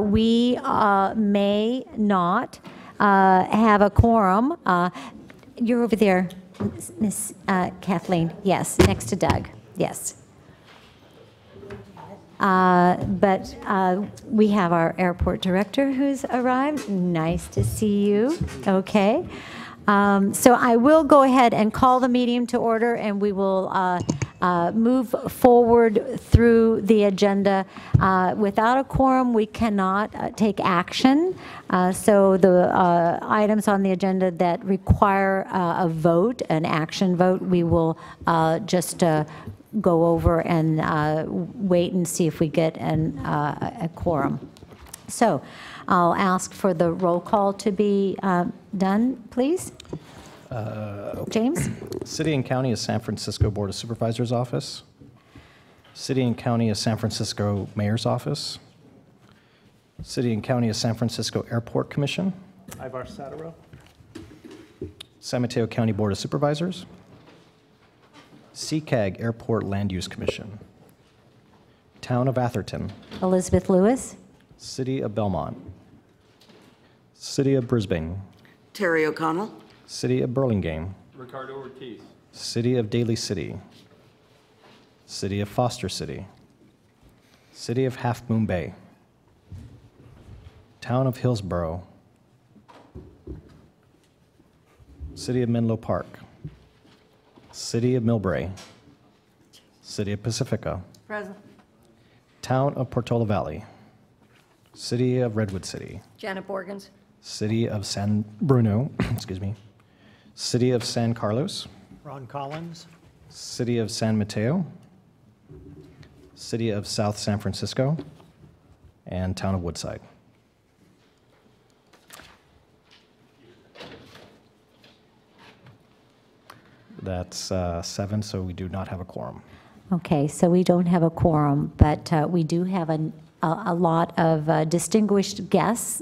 We may not have a quorum. You're over there, Miss Kathleen. Yes, next to Doug. Yes. But we have our airport director who's arrived. Nice to see you. Okay. So I will go ahead and call the meeting to order, and we will move forward through the agenda. Without a quorum, we cannot take action. So the items on the agenda that require a vote, an action vote, we will just go over and wait and see if we get a quorum. So I'll ask for the roll call to be done, please. James? City and County of San Francisco Board of Supervisors Office. City and County of San Francisco Mayor's Office. City and County of San Francisco Airport Commission. Ivar Sataro. San Mateo County Board of Supervisors. CCAG Airport Land Use Commission. Town of Atherton. Elizabeth Lewis. City of Belmont. City of Brisbane. Terry O'Connell. City of Burlingame. Ricardo Ortiz. City of Daly City. City of Foster City. City of Half Moon Bay. Town of Hillsborough. City of Menlo Park. City of Millbrae. City of Pacifica. Present. Town of Portola Valley. City of Redwood City. Janet Borgens. City of San Bruno, excuse me. City of San Carlos. Ron Collins. City of San Mateo. City of South San Francisco. And Town of Woodside. That's 7, so we do not have a quorum. Okay, so we don't have a quorum, but we do have a lot of distinguished guests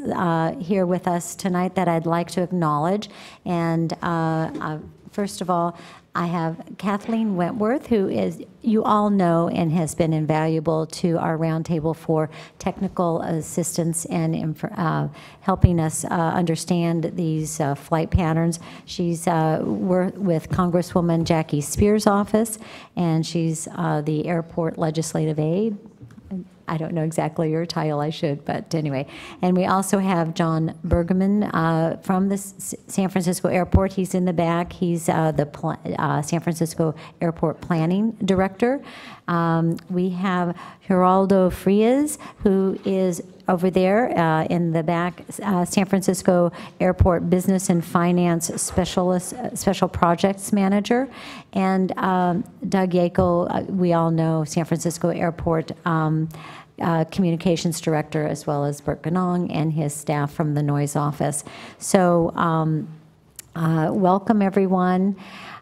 here with us tonight that I'd like to acknowledge. And first of all, I have Kathleen Wentworth, who is, you all know, and has been invaluable to our roundtable for technical assistance and helping us understand these flight patterns. She's worked with Congresswoman Jackie Spears' office, and she's the airport legislative aide. I don't know exactly your title, I should, but anyway. And we also have John Bergman from the San Francisco Airport. He's in the back. He's the San Francisco Airport Planning Director. We have Geraldo Frias, who is over there in the back, San Francisco Airport Business and Finance Specialist, Special Projects Manager. And Doug Yackel, we all know, San Francisco Airport Communications Director, as well as Bert Ganong and his staff from the noise office. So welcome, everyone.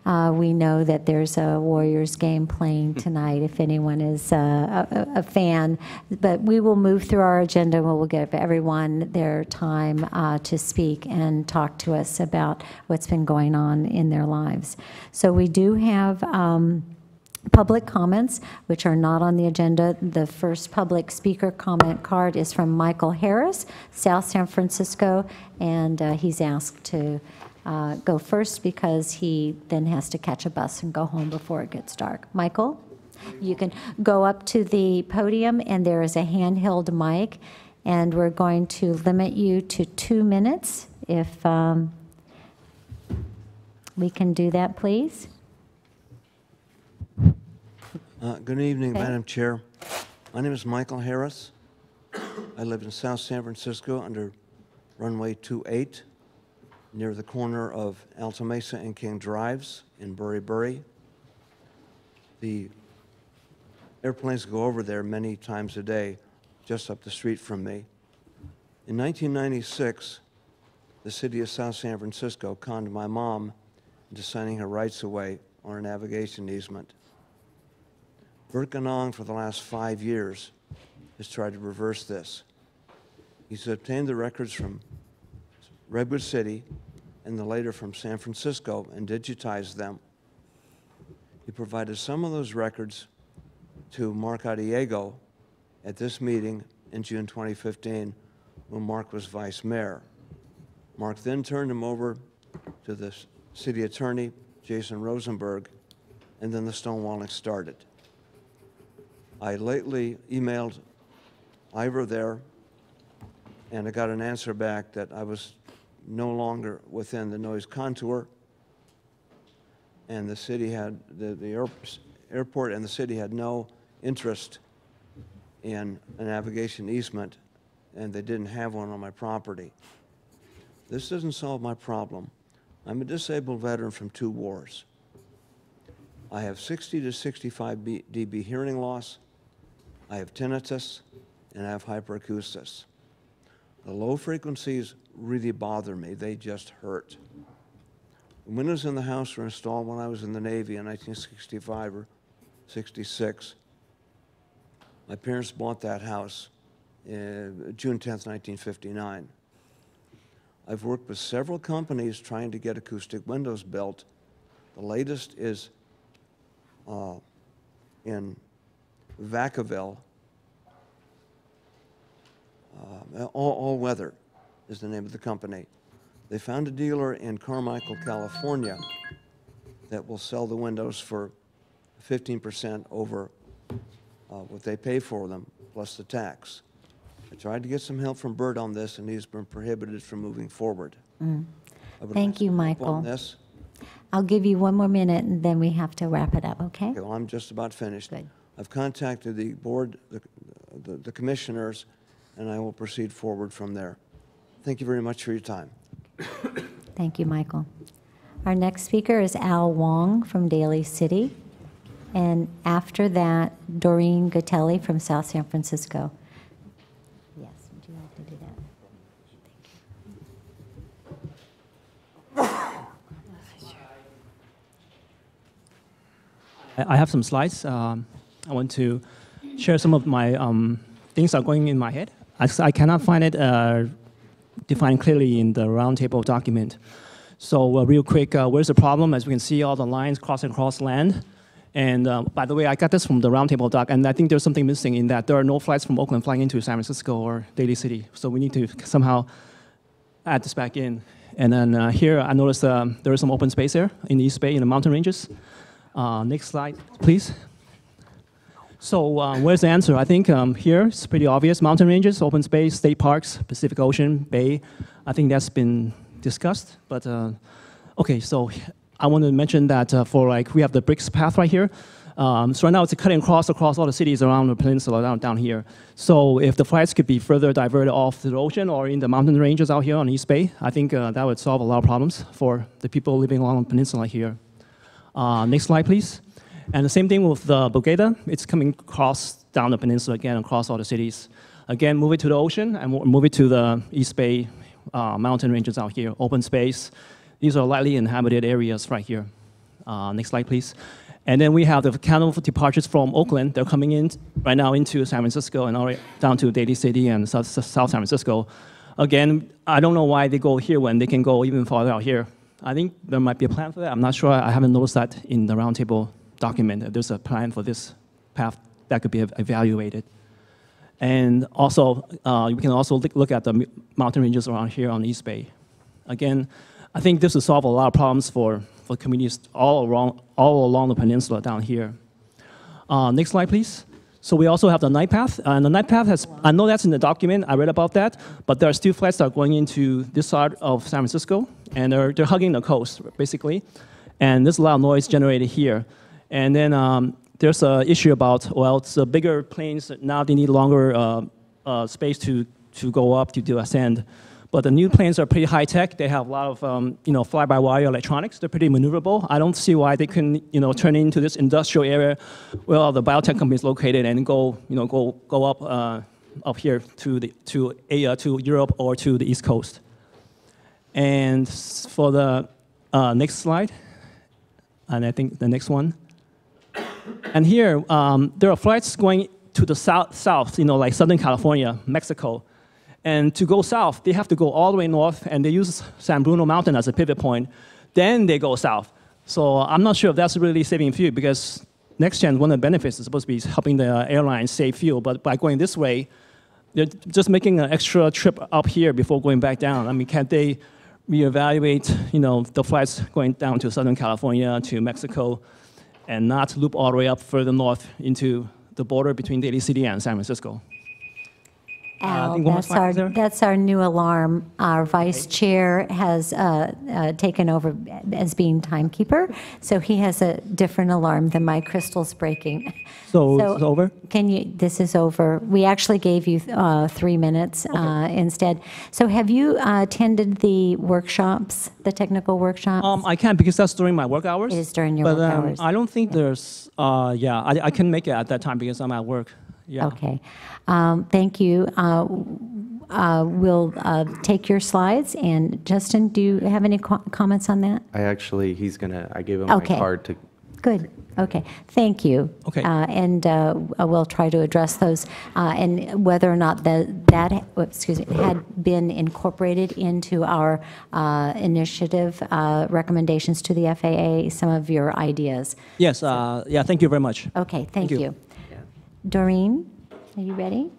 We know that there's a Warriors game playing tonight, if anyone is a fan. But we will move through our agenda and we'll give everyone their time to speak and talk to us about what's been going on in their lives. So we do have public comments, which are not on the agenda. The first public speaker comment card is from Michael Harris, South San Francisco, and he's asked to go first because he then has to catch a bus and go home before it gets dark. Michael, you can go up to the podium and there is a handheld mic, and we're going to limit you to 2 minutes. If we can do that, please. Good evening, Okay. Madam Chair. My name is Michael Harris. I live in South San Francisco under runway 28, near the corner of Alta Mesa and King Drives in Burry. The airplanes go over there many times a day, just up the street from me. In 1996, the city of South San Francisco conned my mom into signing her rights away on a navigation easement. Bert Ganong, for the last 5 years, has tried to reverse this. He's obtained the records from Redwood City and the later from San Francisco and digitized them. He provided some of those records to Mark Adiego at this meeting in June 2015 when Mark was vice mayor. Mark then turned him over to the city attorney, Jason Rosenberg, and then the stonewalling started. I lately emailed Ivor there, and I got an answer back that I was no longer within the noise contour, and the city had, the airport and the city had no interest in a navigation easement, and they didn't have one on my property. This doesn't solve my problem. I'm a disabled veteran from 2 wars. I have 60 to 65 dB hearing loss, I have tinnitus, and I have hyperacusis. The low frequencies really bother me. They just hurt. The windows in the house were installed when I was in the Navy in 1965 or 66. My parents bought that house June 10th, 1959. I've worked with several companies trying to get acoustic windows built. The latest is in Vacaville. All Weather is the name of the company. They found a dealer in Carmichael, California that will sell the windows for 15% over what they pay for them, plus the tax. I tried to get some help from Bert on this, and he's been prohibited from moving forward. Thank you, Michael. On this. I'll give you 1 more minute, and then we have to wrap it up, okay? Okay, well, I'm just about finished. Good. I've contacted the board, the commissioners, and I will proceed forward from there. Thank you very much for your time. Thank you, Michael. Our next speaker is Al Wong from Daly City, and after that, Doreen Gatelli from South San Francisco. Yes, would you like to do that? I have some slides. I want to share some of my things that are going in my head. I cannot find it defined clearly in the Roundtable document. So real quick, where's the problem? As we can see, all the lines crossing across land. And by the way, I got this from the Roundtable doc, and I think there's something missing in that there are no flights from Oakland flying into San Francisco or Daly City. So we need to somehow add this back in. And then here, I noticed there is some open space there in the East Bay, in the mountain ranges. Next slide, please. So where's the answer? I think here it's pretty obvious. Mountain ranges, open space, state parks, Pacific Ocean, Bay. I think that's been discussed. But okay, so I want to mention that we have the BRICS path right here. So right now it's cutting across all the cities around the peninsula down here. So if the flights could be further diverted off to the ocean or in the mountain ranges out here on East Bay, I think that would solve a lot of problems for the people living along the peninsula here. Next slide, please. And the same thing with the Bogota. It's coming across down the peninsula again, across all the cities. Again, move it to the ocean and move it to the East Bay mountain ranges out here, open space. These are lightly inhabited areas right here. Next slide, please. And then we have the kind of departures from Oakland. They're coming in right now into San Francisco and all right down to Daly City and South San Francisco. Again, I don't know why they go here when they can go even farther out here. I think there might be a plan for that. I'm not sure. I haven't noticed that in the Roundtable document. There's a plan for this path that could be evaluated. And also, you can also look at the mountain ranges around here on East Bay. Again, I think this will solve a lot of problems for communities all along the peninsula down here. Next slide, please. So we also have the night path. And the night path has, I know that's in the document, I read about that, but there are still flights that are going into this side of San Francisco, and they're hugging the coast, basically. And there's a lot of noise generated here. And then there's an issue about, well, it's the bigger planes, now they need longer space to go up, to ascend. But the new planes are pretty high tech. They have a lot of fly-by-wire electronics. They're pretty maneuverable. I don't see why they couldn't turn into this industrial area where all the biotech companies located and go up here to Europe or to the East Coast. And for the next slide, and I think the next one. And here there are flights going to the south, like Southern California, Mexico. And to go south, they have to go all the way north, and they use San Bruno Mountain as a pivot point. Then they go south. So I'm not sure if that's really saving fuel, because NextGen, one of the benefits is supposed to be helping the airlines save fuel. But by going this way, they're just making an extra trip up here before going back down. I mean, can't they reevaluate, the flights going down to Southern California, to Mexico, and not loop all the way up further north into the border between Daly City and San Francisco? Al, think one more slide, is there? that's our new alarm. Our vice chair has taken over as being timekeeper, so he has a different alarm than my crystal's breaking. So it's over? This is over. We actually gave you 3 minutes instead. So have you attended the workshops, the technical workshops? I can't because that's during my work hours. It is during your but, work hours. I don't think there's, I can make it at that time because I'm at work. Yeah. Okay. Thank you. We'll take your slides. And Justin, do you have any comments on that? I gave him Okay. my card to. Good. Okay. Thank you. Okay. And we'll try to address those. And whether or not that had been incorporated into our initiative recommendations to the FAA, some of your ideas. Yes, yeah, thank you very much. Okay. Thank you. you. Doreen, are you ready?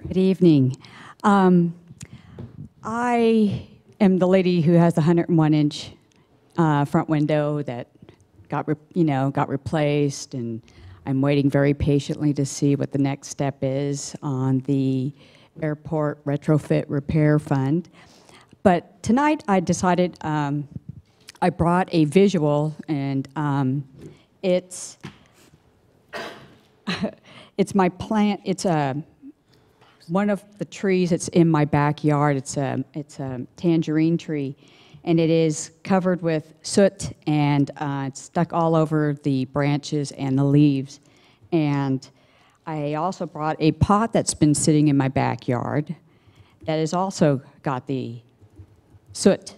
Good evening. I am the lady who has the 101-inch front window that got replaced, and I'm waiting very patiently to see what the next step is on the airport retrofit repair fund. But tonight I decided I brought a visual, and it's my plant. It's one of the trees that's in my backyard. It's a tangerine tree, and it is covered with soot, and it's stuck all over the branches and the leaves. And I also brought a pot that's been sitting in my backyard that has also got the soot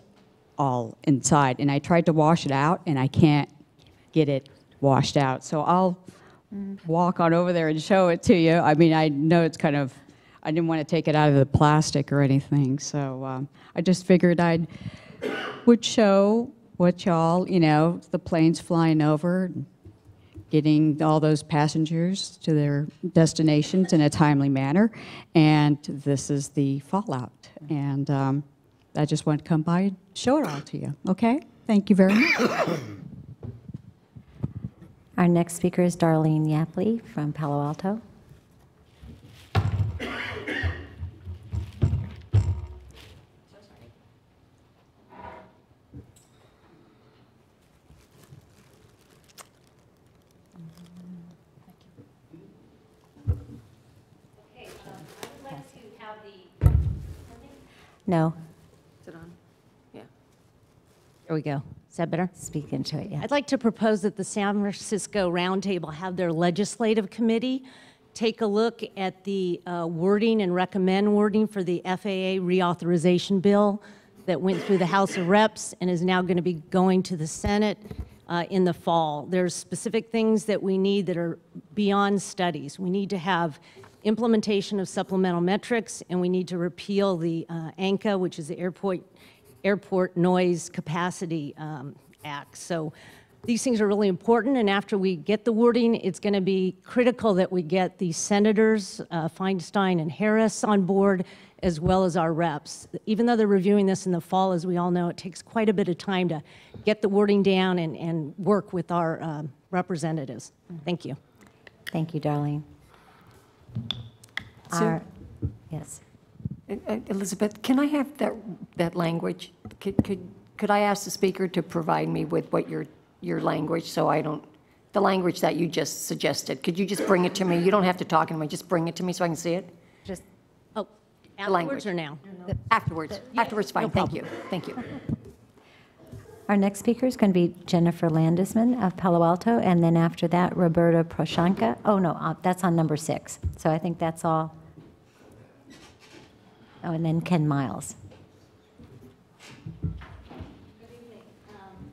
all inside. And I tried to wash it out, and I can't get it washed out. So I'll walk on over there and show it to you. I mean, I know it's kind of, I didn't want to take it out of the plastic or anything. So I just figured would show what y'all, the planes flying over, getting all those passengers to their destinations in a timely manner. And this is the fallout. And I just want to come by and show it all to you. Okay? Thank you very much. Our next speaker is Darlene Yapley from Palo Alto. No. Is it on? Yeah. There we go. Is that better? Speak into it, yeah. I'd like to propose that the San Francisco Roundtable have their legislative committee take a look at the wording and recommend wording for the FAA reauthorization bill that went through the House of Reps and is now going to be going to the Senate in the fall. There's specific things that we need that are beyond studies. We need to have implementation of supplemental metrics, and we need to repeal the ANCA, which is the Airport Noise Capacity Act. So these things are really important, and after we get the wording, it's going to be critical that we get the senators, Feinstein and Harris, on board, as well as our reps. Even though they're reviewing this in the fall, as we all know, it takes quite a bit of time to get the wording down and work with our representatives. Thank you. Thank you, Darlene. Yes. Elizabeth, can I have that language? Could I ask the speaker to provide me with what your language, so I don't, the language that you just suggested? Could you just bring it to me? You don't have to talk anymore. Just bring it to me so I can see it. Just afterwards or now? Afterwards. Afterwards, fine. Thank you. Thank you. Our next speaker is going to be Jennifer Landesman of Palo Alto, and then after that, Roberta Proshanka. Oh, no, that's on number 6. So I think that's all. Oh, and then Ken Miles.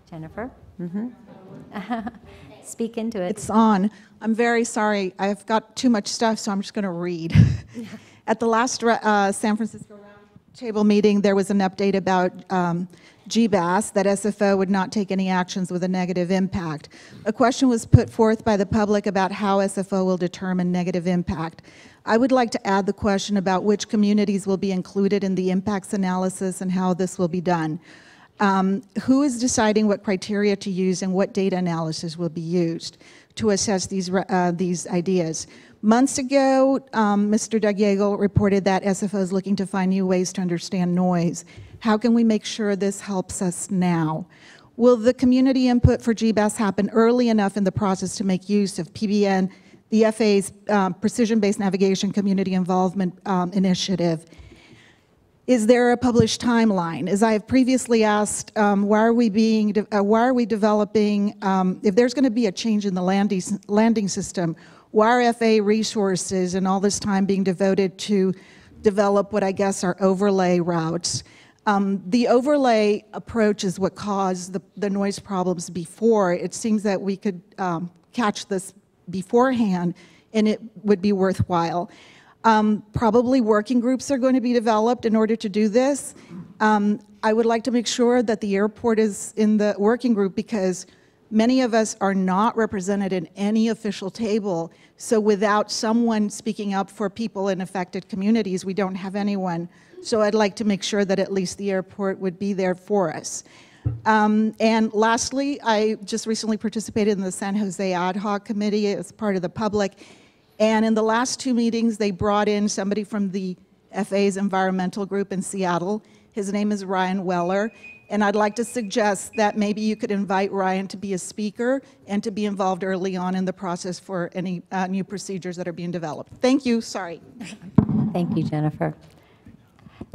Jennifer? Speak into it. It's on. I'm very sorry. I've got too much stuff, so I'm just going to read. At the last San Francisco roundtable meeting, there was an update about GBAS, that SFO would not take any actions with a negative impact. A question was put forth by the public about how SFO will determine negative impact. I would like to add the question about which communities will be included in the impacts analysis and how this will be done. Who is deciding what criteria to use and what data analysis will be used to assess these ideas? Months ago, Mr. Doug Yeagle reported that SFO is looking to find new ways to understand noise. How can we make sure this helps us now? Will the community input for GBAS happen early enough in the process to make use of PBN, the FAA's Precision-Based Navigation Community Involvement Initiative? Is there a published timeline? As I have previously asked, why are we developing, if there's going to be a change in the landing system, why are FAA resources and all this time being devoted to develop what I guess are overlay routes? The overlay approach is what caused the noise problems before. It seems that we could catch this beforehand and it would be worthwhile. Probably working groups are going to be developed in order to do this. I would like to make sure that the airport is in the working group because many of us are not represented in any official table. So without someone speaking up for people in affected communities, we don't have anyone. So I'd like to make sure that at least the airport would be there for us. And lastly, I just recently participated in the San Jose Ad Hoc Committee as part of the public. And in the last 2 meetings, they brought in somebody from the FAA's environmental group in Seattle. His name is Ryan Weller. And I'd like to suggest that maybe you could invite Ryan to be a speaker and to be involved early on in the process for any new procedures that are being developed. Thank you. Sorry. Thank you, Jennifer.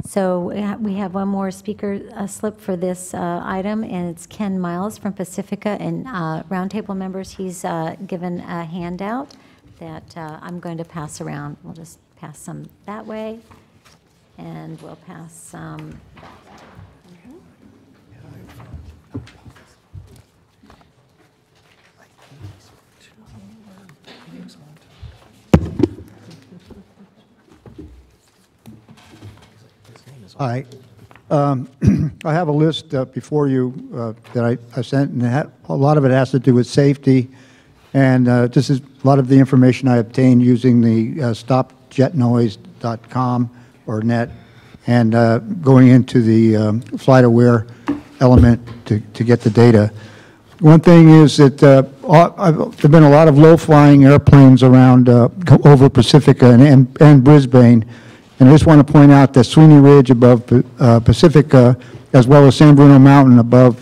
So we have one more speaker slip for this item, and it's Ken Miles from Pacifica. And roundtable members, he's given a handout that I'm going to pass around. We'll just pass some that way, and we'll pass some. Hi. I have a list before you that I sent, and a lot of it has to do with safety. And this is a lot of the information I obtained using the stopjetnoise.com or net and going into the FlightAware element to get the data. One thing is that there have been a lot of low-flying airplanes around over Pacifica and Brisbane. And I just want to point out that Sweeney Ridge above Pacifica, as well as San Bruno Mountain above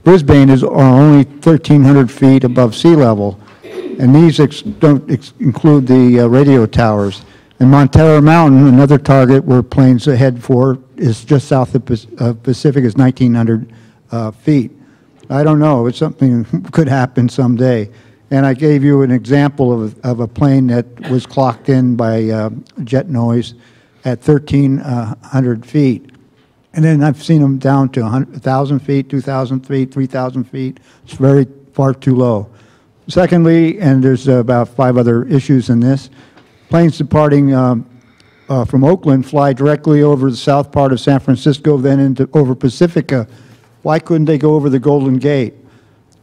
Brisbane, are only 1,300 feet above sea level. And these don't include the radio towers. And Montero Mountain, another target where planes head for, is just south of Pacific, is 1,900 feet. I don't know. It's something that could happen someday. And I gave you an example of a plane that was clocked in by jet noise at 1,300 feet. And then I've seen them down to 1,000 feet, 2,000 feet, 3,000 feet. It's very far too low. Secondly, and there's about 5 other issues in this, planes departing from Oakland fly directly over the south part of San Francisco, then over Pacifica. Why couldn't they go over the Golden Gate?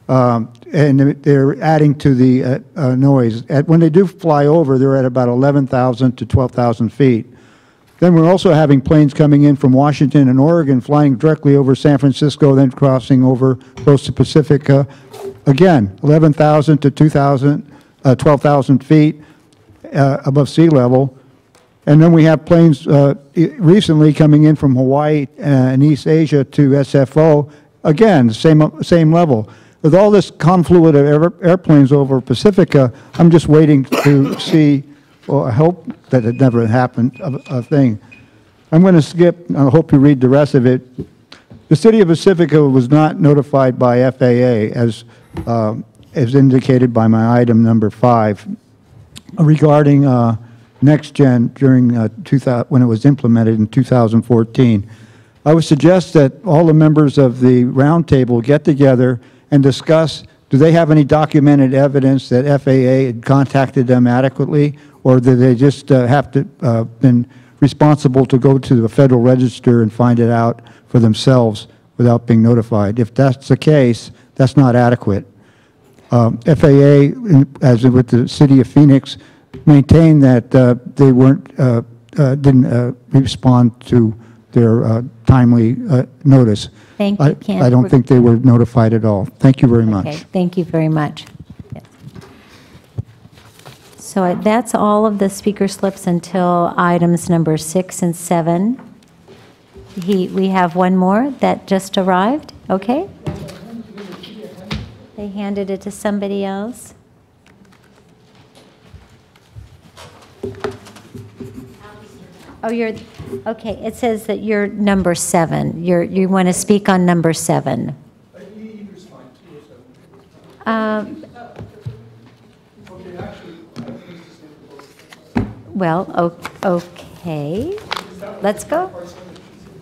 And they're adding to the noise. When they do fly over, they're at about 11,000 to 12,000 feet. Then we're also having planes coming in from Washington and Oregon flying directly over San Francisco, then crossing over close to Pacifica. Again, 11,000 to 12,000 feet above sea level. And then we have planes recently coming in from Hawaii and East Asia to SFO. Again, same level. With all this confluence of airplanes over Pacifica, I'm just waiting to see, or I hope that it never happened, a thing. I'm going to skip, and I hope you read the rest of it. The city of Pacifica was not notified by FAA, as indicated by my item number 5, regarding NextGen during when it was implemented in 2014. I would suggest that all the members of the roundtable get together and discuss, do they have any documented evidence that FAA had contacted them adequately, or did they just have to been responsible to go to the Federal Register and find it out for themselves without being notified. If that's the case, that's not adequate. FAA, as with the City of Phoenix, maintained that they didn't respond to their timely notice. Thank you, Ken. I don't think they were notified at all. Thank you very much. Okay, thank you very much. Yes. So that's all of the speaker slips until items number 6 and 7. We have one more that just arrived, okay? They handed it to somebody else. Oh, okay, it says that you're number 7. You want to speak on number 7. Well, okay, let's go.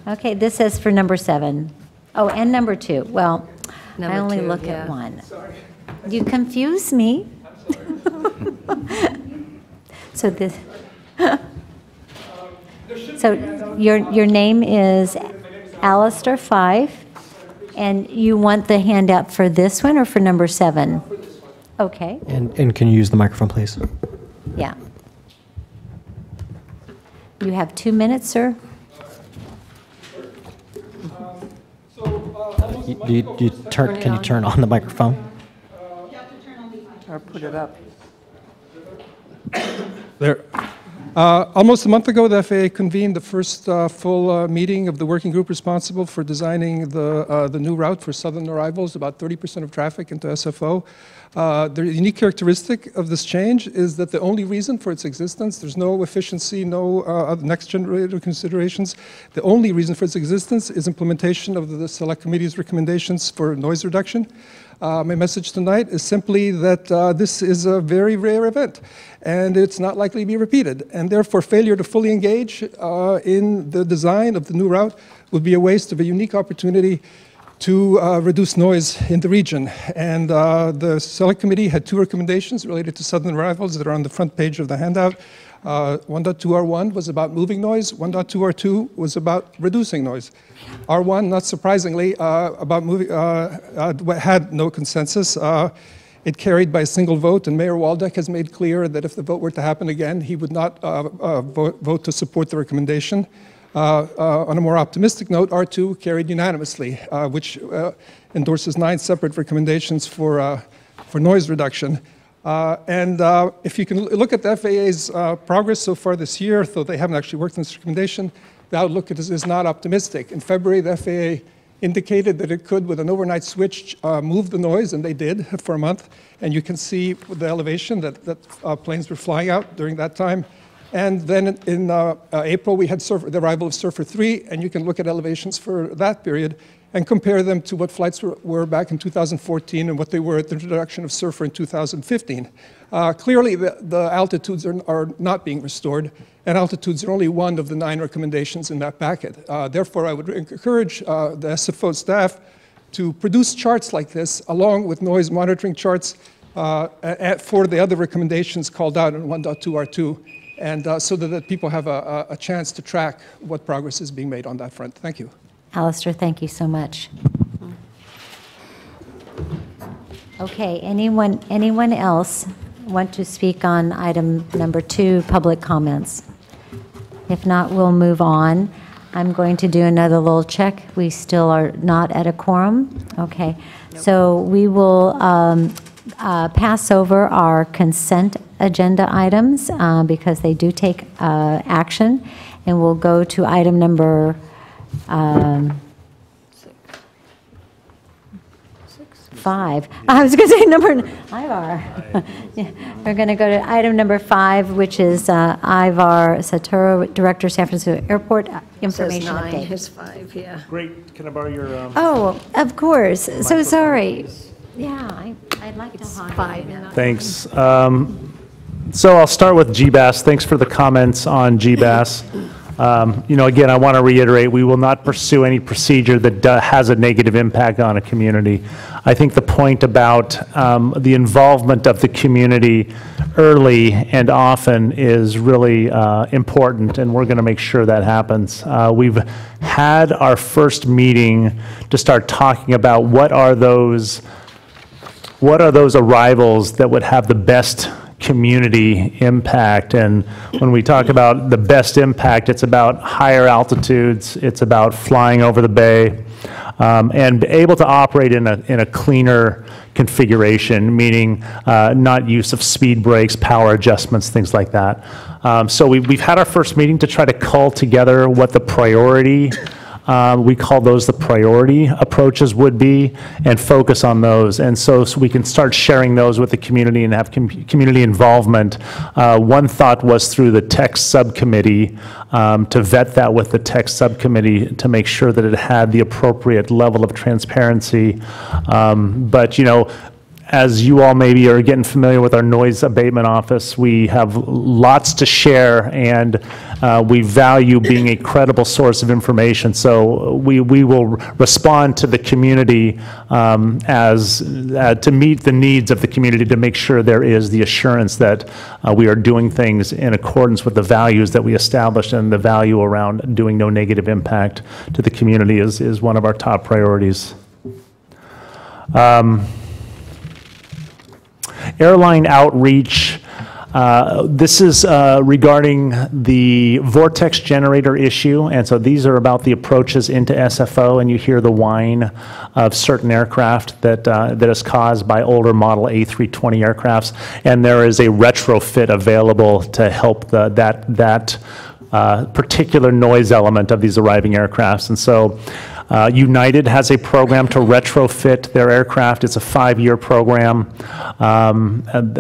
Okay, this says for number 7. Oh, and number 2. Well, I only look at one. You confuse me. So this. So your name is Alistair Fife, and you want the handout for this one or for number 7? Okay. And can you use the microphone, please? Yeah. You have 2 minutes, sir. Can you turn on the microphone? Or put it up. There. Almost a month ago, the FAA convened the first full meeting of the working group responsible for designing the new route for southern arrivals, about 30% of traffic into SFO. The unique characteristic of this change is that the only reason for its existence, there's no efficiency, no next generation considerations. The only reason for its existence is implementation of the Select Committee's recommendations for noise reduction. My message tonight is simply that this is a very rare event, and it's not likely to be repeated. And therefore, failure to fully engage in the design of the new route would be a waste of a unique opportunity to reduce noise in the region. And the Select Committee had 2 recommendations related to southern arrivals that are on the front page of the handout. 1.2R1 was about moving noise. 1.2R2 was about reducing noise. R1, not surprisingly, about moving, had no consensus. It carried by a single vote, and Mayor Waldeck has made clear that if the vote were to happen again, he would not vote to support the recommendation. On a more optimistic note, R2 carried unanimously, which endorses 9 separate recommendations for noise reduction. If you can look at the FAA's progress so far this year, though they haven't actually worked on this recommendation, the outlook is not optimistic. In February, the FAA indicated that it could, with an overnight switch, move the noise, and they did for a month. And you can see with the elevation that planes were flying out during that time. And then in April, we had the arrival of Surfer 3, and you can look at elevations for that period and compare them to what flights were back in 2014 and what they were at the introduction of Surfer in 2015. Clearly, the altitudes are not being restored, and altitudes are only one of the 9 recommendations in that packet. Therefore, I would encourage the SFO staff to produce charts like this, along with noise monitoring charts for the other recommendations called out in 1.2R2, and so that people have a chance to track what progress is being made on that front. Thank you. Alistair, thank you so much. Okay, anyone else want to speak on item number 2, public comments? If not, we'll move on. I'm going to do another little check. We still are not at a quorum. Okay, so we will pass over our consent agenda items because they do take action, and we'll go to item number 5. I was going to say number Ivar. Yeah, we're going to go to item number 5, which is Ivar Saturo, Director, San Francisco Airport Information Says 9, Update. it's 5, yeah. Great. Can I borrow your? Oh, of course. So sorry. Yeah, I'd like to hide. 5. Thanks. So I'll start with GBAS. Thanks for the comments on GBAS. Again, I want to reiterate, we will not pursue any procedure that has a negative impact on a community. I think the point about the involvement of the community early and often is really important, and we're going to make sure that happens. We've had our first meeting to start talking about what are those arrivals that would have the best community impact. And when we talk about the best impact, it's about higher altitudes, it's about flying over the bay, and able to operate in a cleaner configuration, meaning not use of speed brakes, power adjustments, things like that. So we've had our first meeting to try to cull together what the priority we call those the priority approaches would be, and focus on those. And so we can start sharing those with the community and have community involvement. One thought was through the tech subcommittee, to vet that with the tech subcommittee to make sure that it had the appropriate level of transparency. But as you all maybe are getting familiar with our noise abatement office, we have lots to share, and we value being a credible source of information. So we will respond to the community to meet the needs of the community, to make sure there is the assurance that we are doing things in accordance with the values that we established, and the value around doing no negative impact to the community is one of our top priorities. Airline outreach. This is regarding the vortex generator issue, and so these are about the approaches into SFO, and you hear the whine of certain aircraft that is caused by older model A320 aircrafts, and there is a retrofit available to help that particular noise element of these arriving aircrafts. And so United has a program to retrofit their aircraft. It's a 5-year program.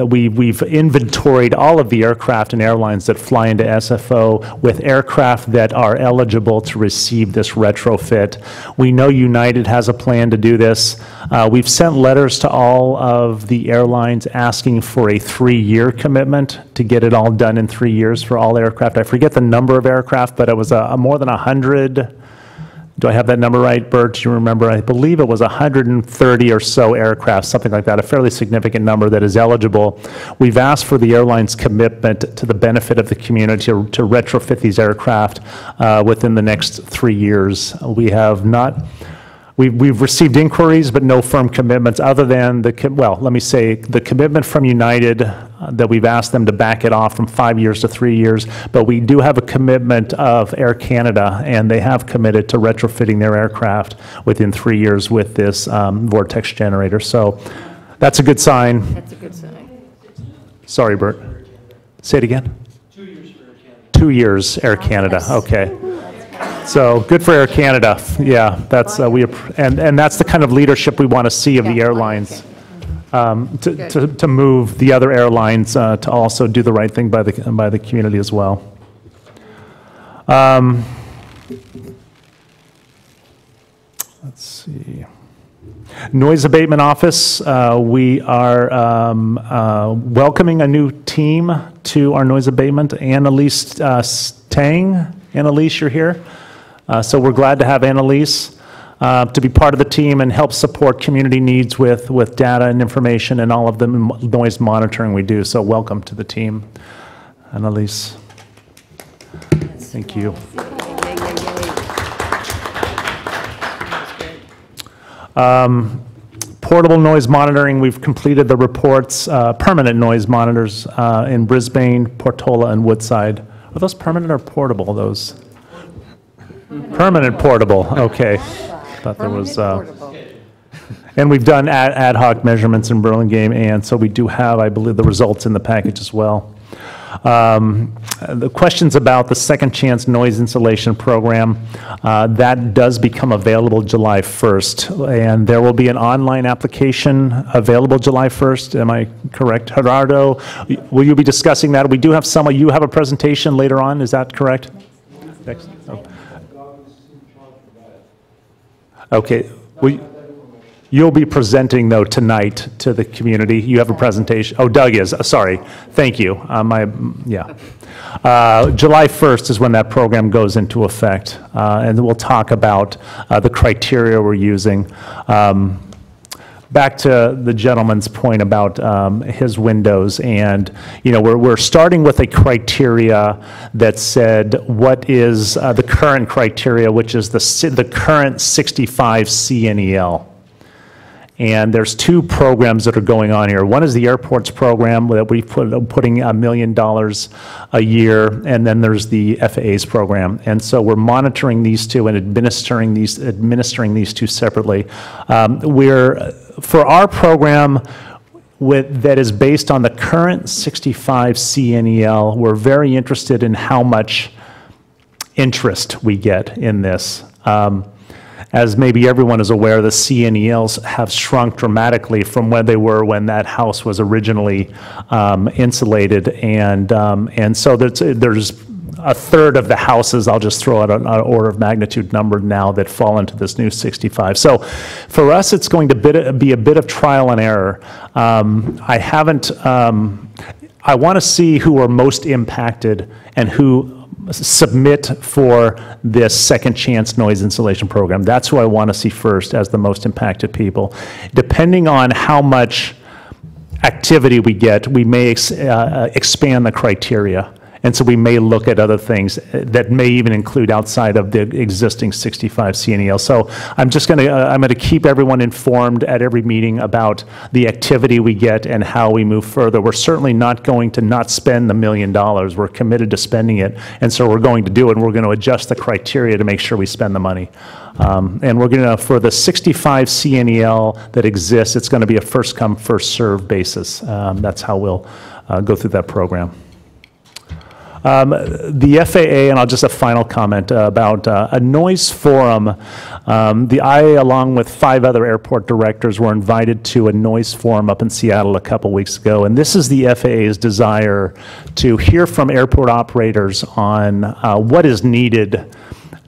We've inventoried all of the aircraft and airlines that fly into SFO with aircraft that are eligible to receive this retrofit. We know United has a plan to do this. We've sent letters to all of the airlines asking for a 3-year commitment to get it all done in 3 years for all aircraft. I forget the number of aircraft, but it was more than 100. Do I have that number right, Bert? Do you remember? I believe it was 130 or so aircraft, something like that, a fairly significant number that is eligible. We've asked for the airline's commitment to the benefit of the community to retrofit these aircraft within the next 3 years. We've received inquiries, but no firm commitments other than the commitment from United that we've asked them to back it off from 5 years to 3 years. But we do have a commitment of Air Canada, and they have committed to retrofitting their aircraft within 3 years with this vortex generator. So that's a good sign. That's a good sign. Sorry, Bert. Say it again. 2 years for Air Canada. 2 years, Air Canada. Okay. So good for Air Canada. Yeah, that's and that's the kind of leadership we want to see of the airlines, to move the other airlines to also do the right thing by the community as well. Let's see. Noise abatement office. We are welcoming a new team to our noise abatement. Annalise Tang. Annalise, you're here. So we're glad to have Annalise to be part of the team and help support community needs with data and information and all of the noise monitoring we do. So welcome to the team, Annalise. Thank you. Portable noise monitoring, we've completed the reports, permanent noise monitors in Brisbane, Portola, and Woodside. Are those permanent or portable, those? Permanent portable, okay. Thought there was, and we've done ad hoc measurements in Burlingame, and so we do have, I believe, the results in the package as well. The questions about the Second Chance Noise Insulation Program, that does become available July 1st, and there will be an online application available July 1st. Am I correct? Gerardo, will you be discussing that? We do have you have a presentation later on, is that correct? Next. Oh. Okay. You'll be presenting, though, tonight to the community. You have a presentation. Oh, Doug is. Sorry. Thank you. July 1st is when that program goes into effect, and we'll talk about the criteria we're using. Back to the gentleman's point about his windows, and we're starting with a criteria that said what is the current criteria, which is the current 65 CNEL. And there's two programs that are going on here. One is the airports program that we're putting $1 million a year, and then there's the FAA's program. And so we're monitoring these two and administering these two separately. For our program that is based on the current 65 CNEL, we're very interested in how much interest we get in this. As maybe everyone is aware, the CNELs have shrunk dramatically from where they were when that house was originally insulated, and so there's a third of the houses, I'll just throw out an order of magnitude number now, that fall into this new 65. So for us, it's going to be a bit of trial and error. I want to see who are most impacted and who submit for this second chance noise insulation program. That's who I want to see first as the most impacted people. Depending on how much activity we get, we may expand the criteria. And so we may look at other things that may even include outside of the existing 65 CNEL. So I'm going to keep everyone informed at every meeting about the activity we get and how we move further. We're certainly not going to not spend the $1 million. We're committed to spending it, and so we're going to do it, and we're going to adjust the criteria to make sure we spend the money. And we're going to, for the 65 CNEL that exists, it's going to be a first come, first served basis. That's how we'll go through that program. The FAA, and I'll just a final comment about a noise forum. I, along with 5 other airport directors, were invited to a noise forum up in Seattle a couple weeks ago, and this is the FAA's desire to hear from airport operators on what is needed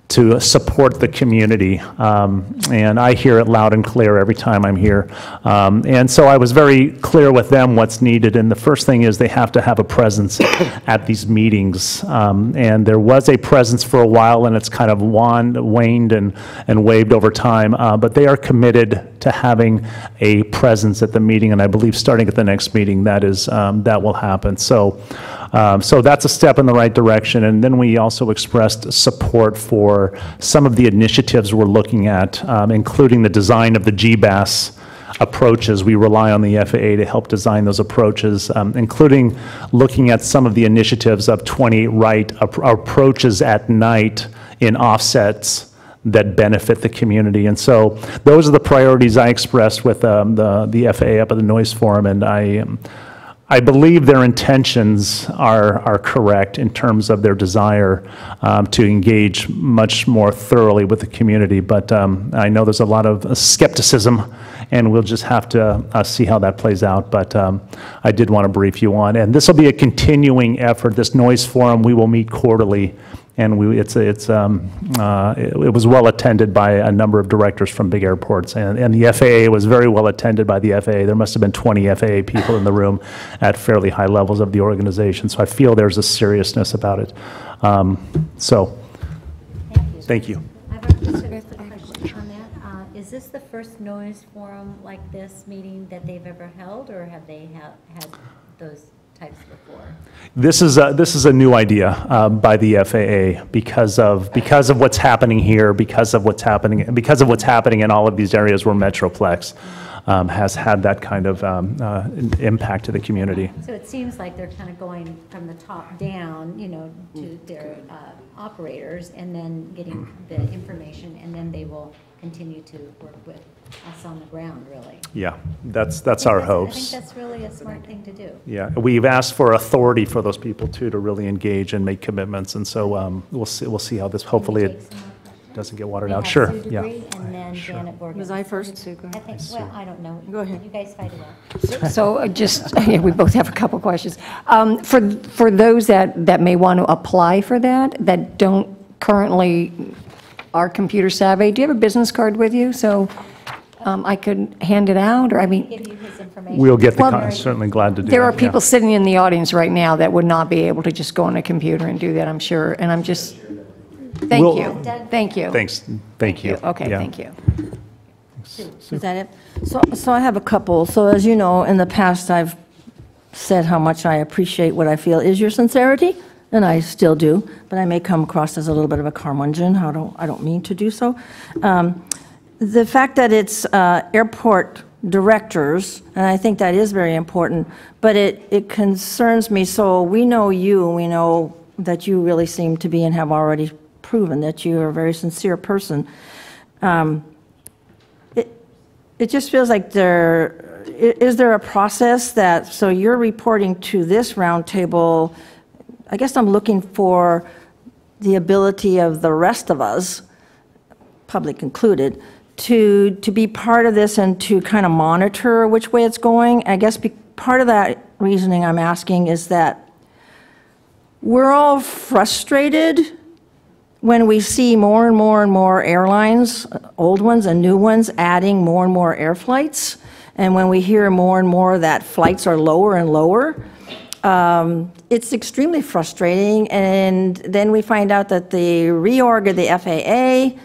to support the community, and I hear it loud and clear every time I'm here. And so I was very clear with them what's needed, and the first thing is they have to have a presence at these meetings. And there was a presence for a while, and it's kind of waned and waved over time, but they are committed to having a presence at the meeting, and I believe starting at the next meeting that will happen. So that's a step in the right direction. And then we also expressed support for some of the initiatives we're looking at, including the design of the GBAS approaches. We rely on the FAA to help design those approaches, including looking at some of the initiatives of 28 right approaches at night in offsets that benefit the community. And so those are the priorities I expressed with the FAA up at the Noise Forum, and I believe their intentions are correct in terms of their desire to engage much more thoroughly with the community. But I know there's a lot of skepticism, and we'll just have to see how that plays out. But I did want to brief you on. And this will be a continuing effort. This noise forum, we will meet quarterly. And it was well attended by a number of directors from big airports, and the FAA was very well attended by the FAA. There must have been 20 FAA people in the room at fairly high levels of the organization. So I feel there's a seriousness about it. Thank you. I have a question on that. Is this the first noise forum like this meeting that they've ever held, or have they had those types before? This is a new idea by the FAA because of what's happening here, because of what's happening in all of these areas where Metroplex has had that kind of impact to the community. So it seems like they're kind of going from the top down, to their operators, and then getting the information, and then they will continue to work with us on the ground, really. Yeah, that's our hopes. I think that's really a smart thing to do. Yeah, we've asked for authority for those people too to really engage and make commitments, and so we'll see how this. Hopefully, it doesn't get watered out. Sure. Sue Yeah. Degree, and then Janet Borges. Was I first, Sue? Go ahead. Well, I don't know. Go ahead. You guys fight it out. So we both have a couple questions. For those that may want to apply for that don't currently are computer savvy, do you have a business card with you? So I could hand it out, or I mean, Give you his information. We'll get the, Well, certainly glad to do that. there are yeah. people sitting in the audience right now that would not be able to just go on a computer and do that, I'm sure, and I'm just, thank We'll- you, thank you. Thanks, thank you. Okay, Yeah. thank you. Is that it? So I have a couple. So as you know, in the past, I've said how much I appreciate what I feel is your sincerity, and I still do, but I may come across as a little bit of a curmudgeon. I don't mean to do so. The fact that it's airport directors, and I think that is very important, but it concerns me. So we know you, and we know that you really seem to be and have already proven that you are a very sincere person. It just feels like is there a process that, so you're reporting to this roundtable, I guess I'm looking for the ability of the rest of us, public included, to be part of this and to kind of monitor which way it's going. I guess part of that reasoning I'm asking is that we're all frustrated when we see more and more and more airlines, old ones and new ones, adding more and more air flights, and when we hear more and more that flights are lower and lower, it's extremely frustrating. And then we find out that the reorg of the FAA,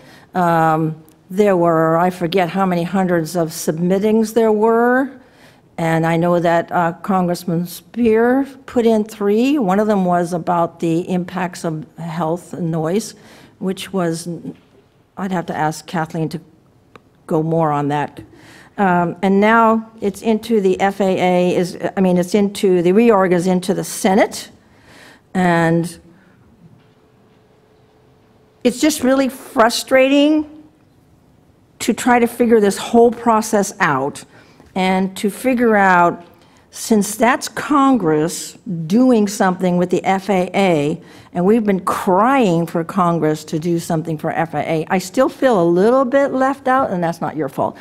there were, I forget how many hundreds of submittings there were, and I know that Congressman Spear put in 3. One of them was about the impacts of health and noise, which was, I'd have to ask Kathleen to go more on that. And now it's into the FAA, it's into, the reorg is into the Senate, and it's just really frustrating to try to figure this whole process out and to figure out, since that's Congress doing something with the FAA, and we've been crying for Congress to do something for FAA, I still feel a little bit left out, and that's not your fault.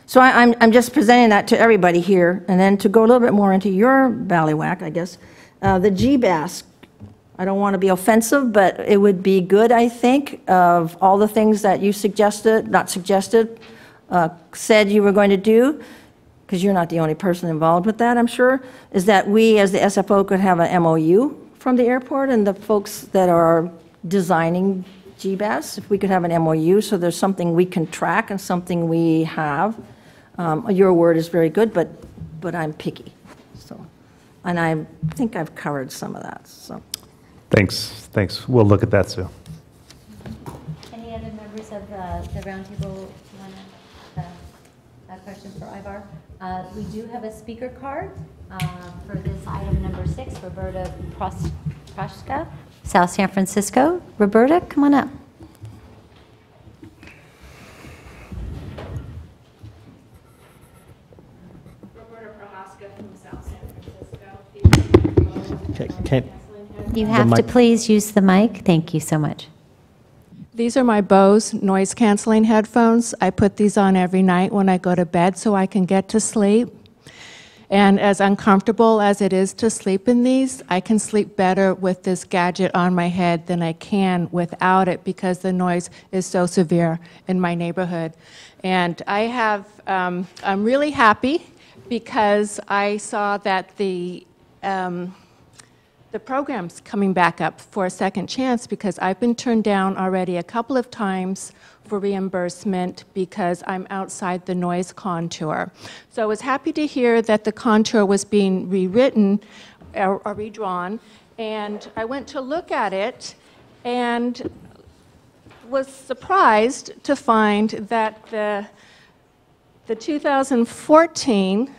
So I'm just presenting that to everybody here, and then to go a little bit more into your ballywhack, I guess. The GBAS, I don't want to be offensive, but it would be good, I think, of all the things that you suggested, not suggested, said you were going to do, because you're not the only person involved with that, I'm sure, is that we as the SFO could have an MOU from the airport and the folks that are designing GBAS, if we could have an MOU, so there's something we can track and something we have. Your word is very good, but I'm picky. So, and I think I've covered some of that. So, Thanks. We'll look at that, Sue. Any other members of the roundtable want to a question for Ivar? We do have a speaker card for this item number 6, Roberta Proshka, South San Francisco. Roberta, come on up. You have to please use the mic. Thank you so much. These are my Bose noise canceling headphones. I put these on every night when I go to bed so I can get to sleep. And as uncomfortable as it is to sleep in these, I can sleep better with this gadget on my head than I can without it because the noise is so severe in my neighborhood. And I have, I'm really happy because I saw that the program's coming back up for a second chance because I've been turned down already a couple of times for reimbursement because I'm outside the noise contour. So I was happy to hear that the contour was being rewritten or redrawn, and I went to look at it and was surprised to find that the 2014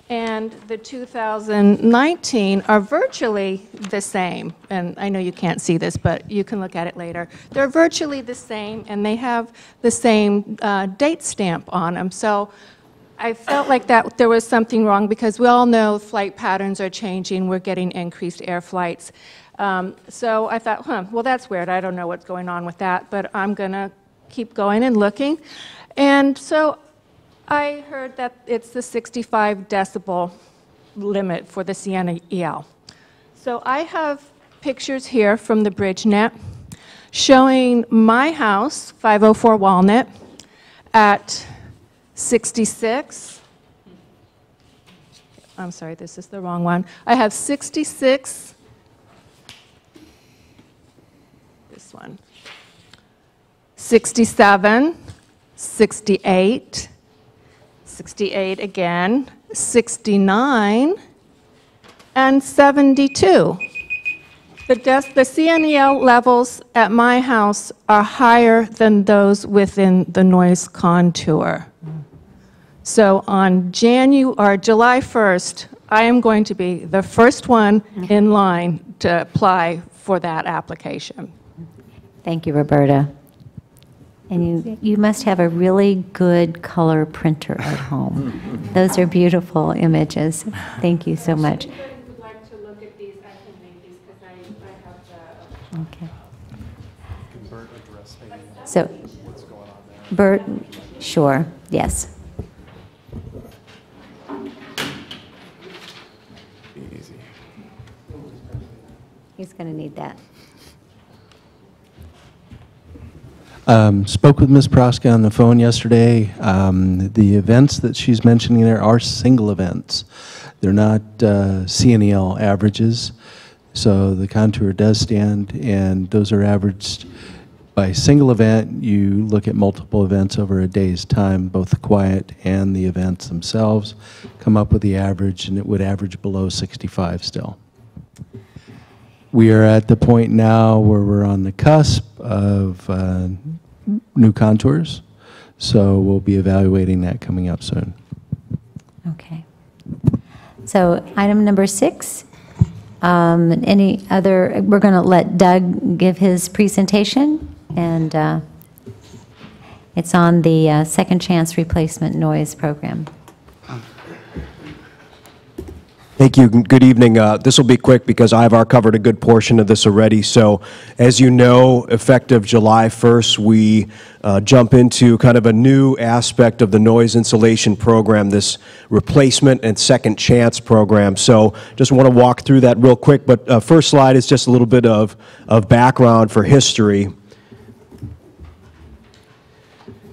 and the 2019 are virtually the same. And I know you can't see this, but you can look at it later. They're virtually the same, and they have the same date stamp on them. So I felt like that there was something wrong because we all know flight patterns are changing. We're getting increased air flights. So I thought, well, that's weird. I don't know what's going on with that, but I'm going to keep going and looking. And so I heard that it's the 65 decibel limit for the Sienna EL. So I have pictures here from the BridgeNet showing my house, 504 Walnut, at 66. I'm sorry, this is the wrong one. I have 66, this one, 67, 68, 68 again, 69, and 72. The CNEL levels at my house are higher than those within the noise contour. So on July 1st, I am going to be the first one in line to apply for that application. Thank you, Roberta. And you must have a really good color printer at home. Those are beautiful images. Thank you so much. Okay. So, Bert, sure, yes. He's going to need that. Spoke with Ms. Proska on the phone yesterday. The events that she's mentioning there are single events. They're not CNEL averages. So the contour does stand, and those are averaged by single event. You look at multiple events over a day's time, both the quiet and the events themselves, come up with the average, and it would average below 65 still. We are at the point now where we're on the cusp of new contours, so we'll be evaluating that coming up soon. Okay. So item number 6. Any other, we're going to let Doug give his presentation, and it's on the Second Chance Replacement Noise Program. Thank you. Good evening. This will be quick because Ivar covered a good portion of this already. So as you know, effective July 1st, we jump into kind of a new aspect of the noise insulation program, this replacement and second chance program. So just want to walk through that real quick. But first slide is just a little bit of background for history.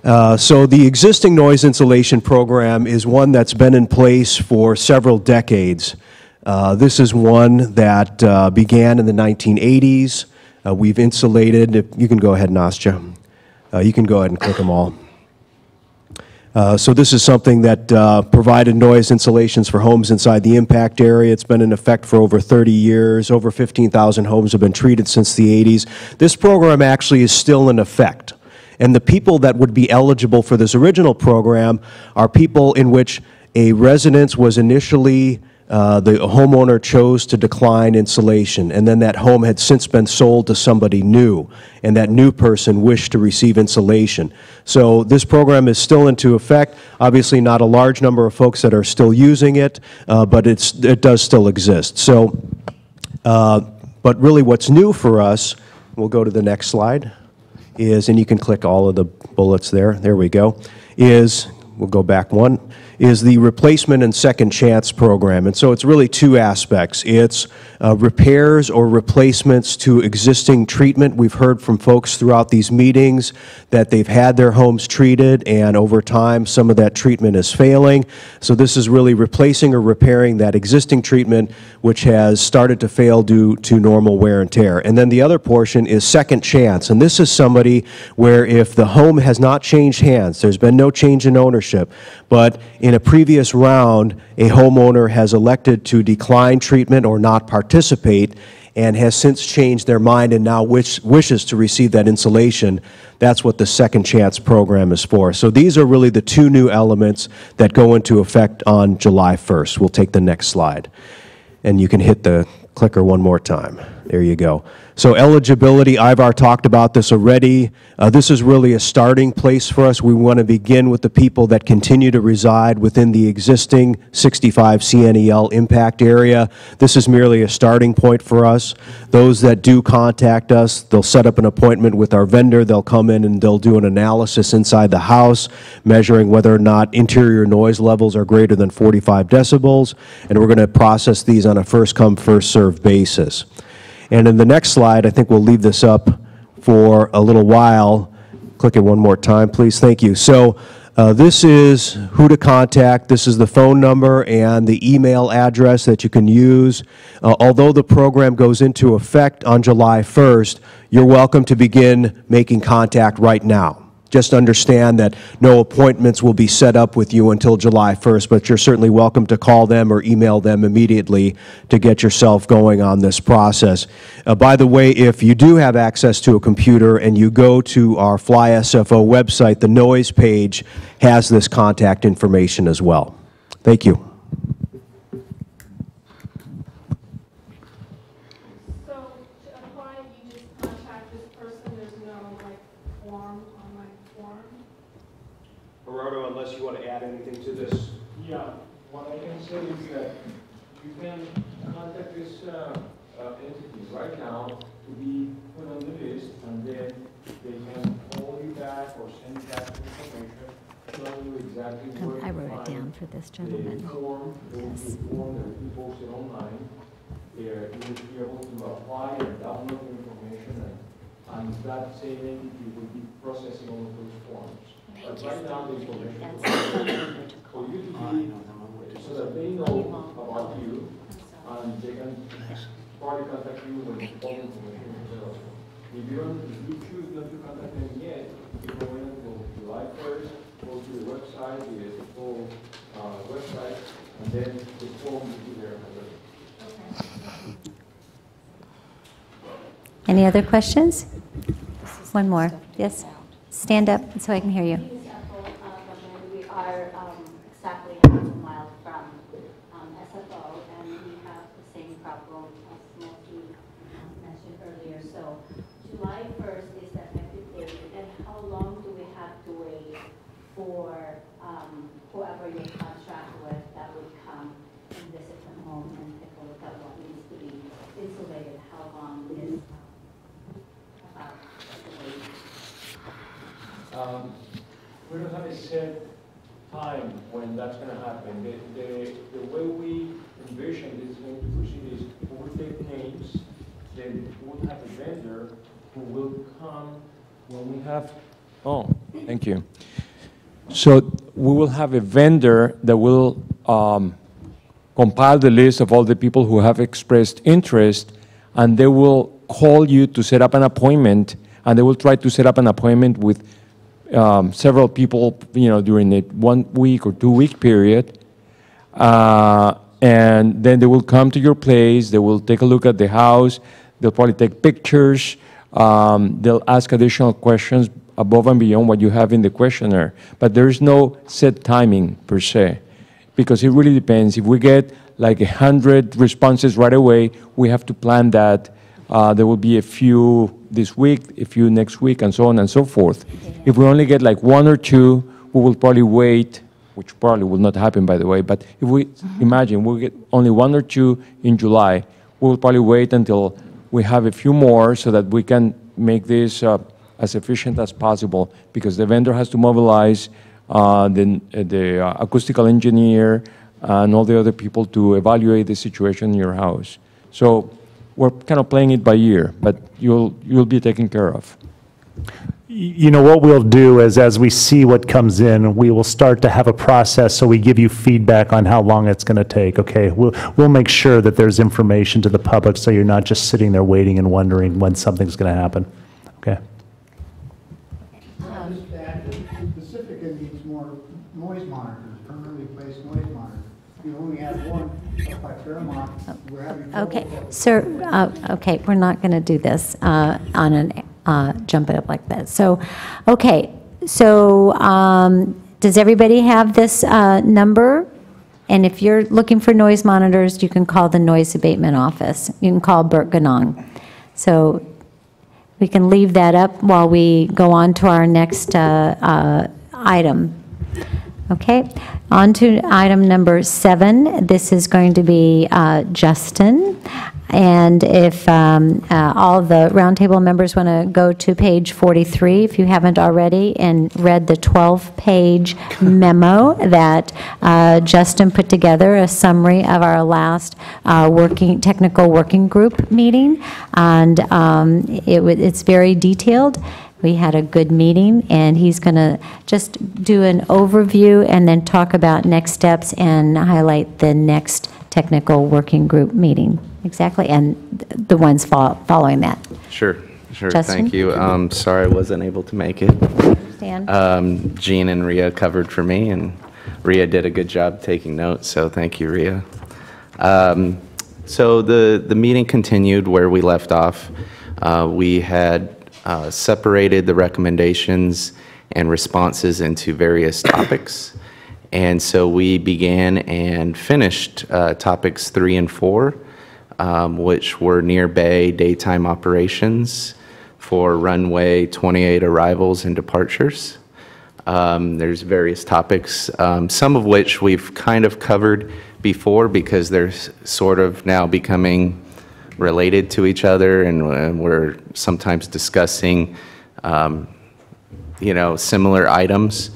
So the existing noise insulation program is one that's been in place for several decades. This is one that began in the 1980s. We've insulated, you can go ahead, Nastya. You can go ahead and click them all. So this is something that provided noise insulations for homes inside the impact area. It's been in effect for over 30 years. Over 15,000 homes have been treated since the 80s. This program actually is still in effect. And the people that would be eligible for this original program are people in which a residence was initially, the homeowner chose to decline insulation, and then that home had since been sold to somebody new, and that new person wished to receive insulation. So this program is still into effect. Obviously not a large number of folks that are still using it, but it does still exist. So, but really what's new for us, we'll go to the next slide, is, and you can click all of the bullets there we go, is, we'll go back one, is the replacement and second chance program. And so it's really two aspects. It's repairs or replacements to existing treatment. We've heard from folks throughout these meetings that they've had their homes treated, and over time some of that treatment is failing. So this is really replacing or repairing that existing treatment which has started to fail due to normal wear and tear. And then the other portion is second chance, and this is somebody where if the home has not changed hands, there's been no change in ownership, but in a previous round a homeowner has elected to decline treatment or not participate and has since changed their mind and now wishes to receive that insulation, that's what the second chance program is for. So these are really the two new elements that go into effect on July 1st. We'll take the next slide. And you can hit the clicker one more time. There you go. So eligibility, Ivar talked about this already. This is really a starting place for us. We want to begin with the people that continue to reside within the existing 65 CNEL impact area. This is merely a starting point for us. Those that do contact us, they'll set up an appointment with our vendor. They'll come in and they'll do an analysis inside the house, measuring whether or not interior noise levels are greater than 45 decibels, and we're going to process these on a first-come, first-served basis. And in the next slide, I think we'll leave this up for a little while. click it one more time, please. Thank you. So this is who to contact. This is the phone number and the email address that you can use. Although the program goes into effect on July 1st, you're welcome to begin making contact right now. Just understand that no appointments will be set up with you until July 1st, but you're certainly welcome to call them or email them immediately to get yourself going on this process. By the way, if you do have access to a computer and you go to our Fly SFO website, the noise page has this contact information as well. Thank you. Gerardo, unless you want to add anything to this. Yeah, what I can say is that you can contact this entity right now to be put on the list, and then they can call you back or send you back information, telling you exactly where I to wrote it find down for this gentleman. the form. There will be a form that will be posted online. There you will be able to apply and download the information, and that same entity will be processing all of those forms. But right now, the information is for you to be, so that they know about you, and they can probably contact you when all the information is available. If you choose not to contact them yet, you go in until July 1st, go to the website, the SFO website, and then the form will be there. Any other questions? One more. Yes? Stand up so I can hear you. We are exactly half a mile from SFO, and we have the same problem as Matthew mentioned earlier. So July 1st is the effective date, and how long do we have to wait for whoever you contract with that would come and visit the home and take a look at what needs to be insulated? How long is about the wait? We don't have a set time when that's going to happen. The way we envision this is going to proceed is we will take names, then we will have a vendor who will come when we have, oh, thank you. So we will have a vendor that will compile the list of all the people who have expressed interest, and they will call you to set up an appointment, and they will try to set up an appointment with several people, during a 1 week or 2 week period, and then they will come to your place. They will take a look at the house. They'll probably take pictures. They'll ask additional questions above and beyond what you have in the questionnaire. But there is no set timing per se, because it really depends. If we get like 100 responses right away, we have to plan that. There will be a few this week, a few next week, and so on and so forth. If we only get like 1 or 2, we will probably wait, which probably will not happen, by the way, but if we imagine we'll get only 1 or 2 in July, we will probably wait until we have a few more so that we can make this as efficient as possible, because the vendor has to mobilize the acoustical engineer and all the other people to evaluate the situation in your house. So we're kind of playing it by ear, but you'll be taken care of. What we'll do is, as we see what comes in, we will start to have a process so we give you feedback on how long it's going to take, okay? We'll make sure that there's information to the public so you're not just sitting there waiting and wondering when something's going to happen, okay? Pacifica needs more noise monitors, permanently placed noise monitors. You only have one up by Fairmont. We're having trouble. Okay, sir, okay, we're not going to do this on an jump it up like that. So, okay, so does everybody have this number? And if you're looking for noise monitors, you can call the noise abatement office. You can call Bert Ganong. So we can leave that up while we go on to our next item. Okay, on to item number 7. This is going to be Justin. And if all the roundtable members want to go to page 43, if you haven't already, and read the 12-page memo that Justin put together, a summary of our last technical working group meeting, and it's very detailed. We had a good meeting, and he's going to just do an overview and then talk about next steps and highlight the next technical working group meeting. Exactly, and the ones following that. Sure, Justin? thank you. Sorry I wasn't able to make it. Stan? Jean and Rhea covered for me, and Rhea did a good job taking notes, so thank you, Rhea. So the meeting continued where we left off. We had separated the recommendations and responses into various topics. And so we began and finished topics 3 and 4, which were near bay daytime operations for runway 28 arrivals and departures. There's various topics, some of which we've kind of covered before because they're sort of now becoming related to each other, and we're sometimes discussing, similar items.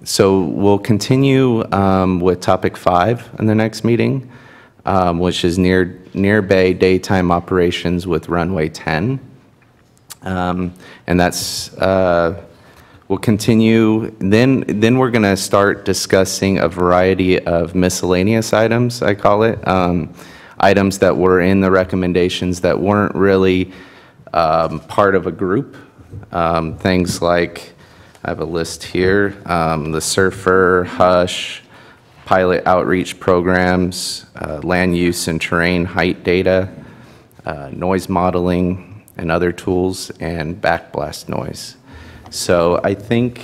So we'll continue with topic 5 in the next meeting, which is near bay daytime operations with runway 10. And that's, we'll continue. Then we're going to start discussing a variety of miscellaneous items, I call it. Items that were in the recommendations that weren't really part of a group. Things like, I have a list here, the SURFR, HUSH, pilot outreach programs, land use and terrain height data, noise modeling and other tools, and backblast noise. So I think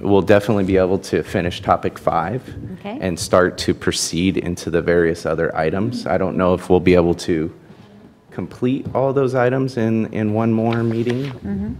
we'll definitely be able to finish topic 5 and start to proceed into the various other items. I don't know if we'll be able to complete all those items in one more meeting,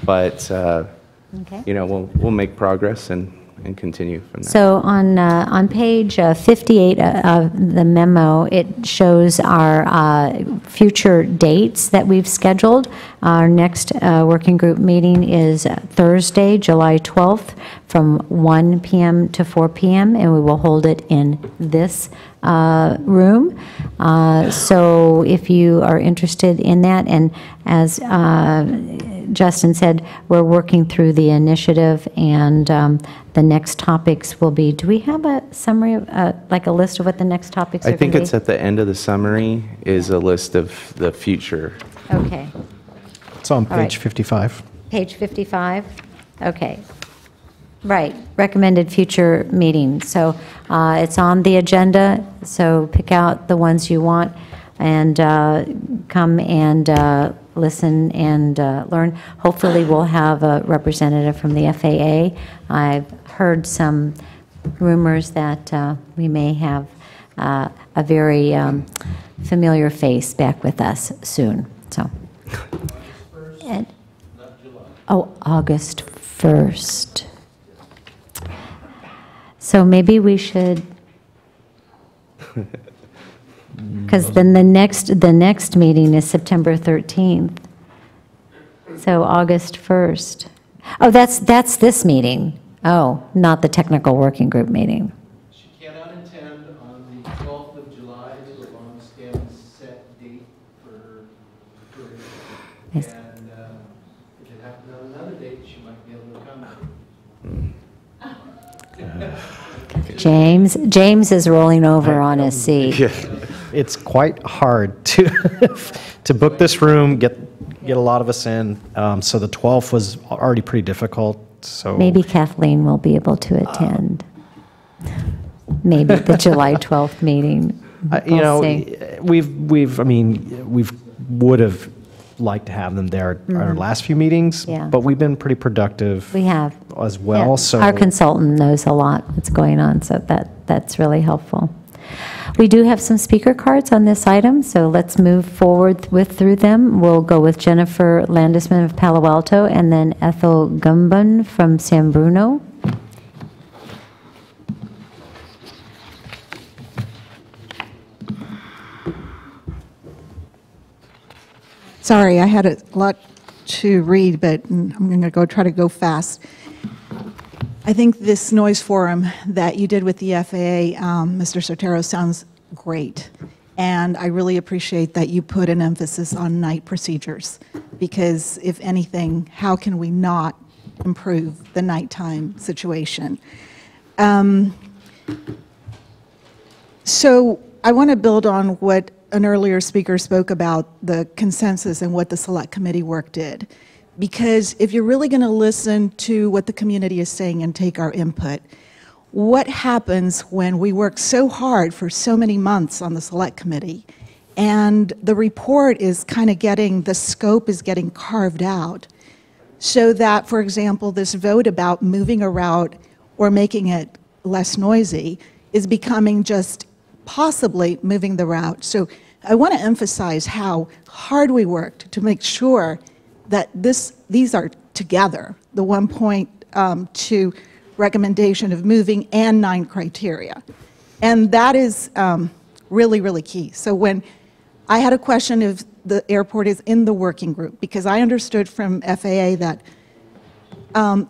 but we'll make progress and continue from there. So on page 58 of the memo, it shows our future dates that we've scheduled. Our next working group meeting is Thursday, July 12th from 1 p.m. to 4 p.m., and we will hold it in this room. So if you are interested in that, and as Justin said, we're working through the initiative, and the next topics will be, do we have a summary of, like a list of what the next topics are I going think to be? it's at the end of the summary is a list of the future. Okay. It's on All right. page 55. Page 55? Okay. Right, recommended future meetings. So it's on the agenda, so pick out the ones you want and come and listen and learn. Hopefully we'll have a representative from the FAA. I've heard some rumors that we may have a very familiar face back with us soon. So, and, oh, August 1st. So maybe we should, because then the next meeting is September 13th. So August 1st. Oh, that's this meeting. Oh, not the technical working group meeting. She cannot attend on the 12th of July to a long-standing set date for Yes. and if it happened on another date, she might be able to accommodate. James is rolling over on his seat. It's quite hard to to book this room, get a lot of us in. So the 12th was already pretty difficult. So Maybe Kathleen will be able to attend. Maybe the July 12th meeting. We'll see. we would have liked to have them there at our last few meetings, Yeah. but we've been pretty productive. We have. as well. Yeah. So Our consultant knows a lot what's going on, so that's really helpful. We do have some speaker cards on this item, so let's move forward through them. We'll go with Jennifer Landisman of Palo Alto, and then Ethel Gumban from San Bruno. Sorry, I had a lot to read, but I'm going to try to go fast. I think this noise forum that you did with the FAA, Mr. Sotero, sounds great. And I really appreciate that you put an emphasis on night procedures, because if anything, how can we not improve the nighttime situation? So I want to build on what an earlier speaker spoke about, the consensus and what the select committee work did. Because if you're really going to listen to what the community is saying and take our input, what happens when we work so hard for so many months on the select committee and the report is kind of getting, the scope is getting carved out, so that, for example, this vote about moving a route or making it less noisy is becoming just possibly moving the route. So I want to emphasize how hard we worked to make sure that these are together, the 1.2 recommendation of moving and 9 criteria. And that is really, really key. So when I had a question if the airport is in the working group, because I understood from FAA that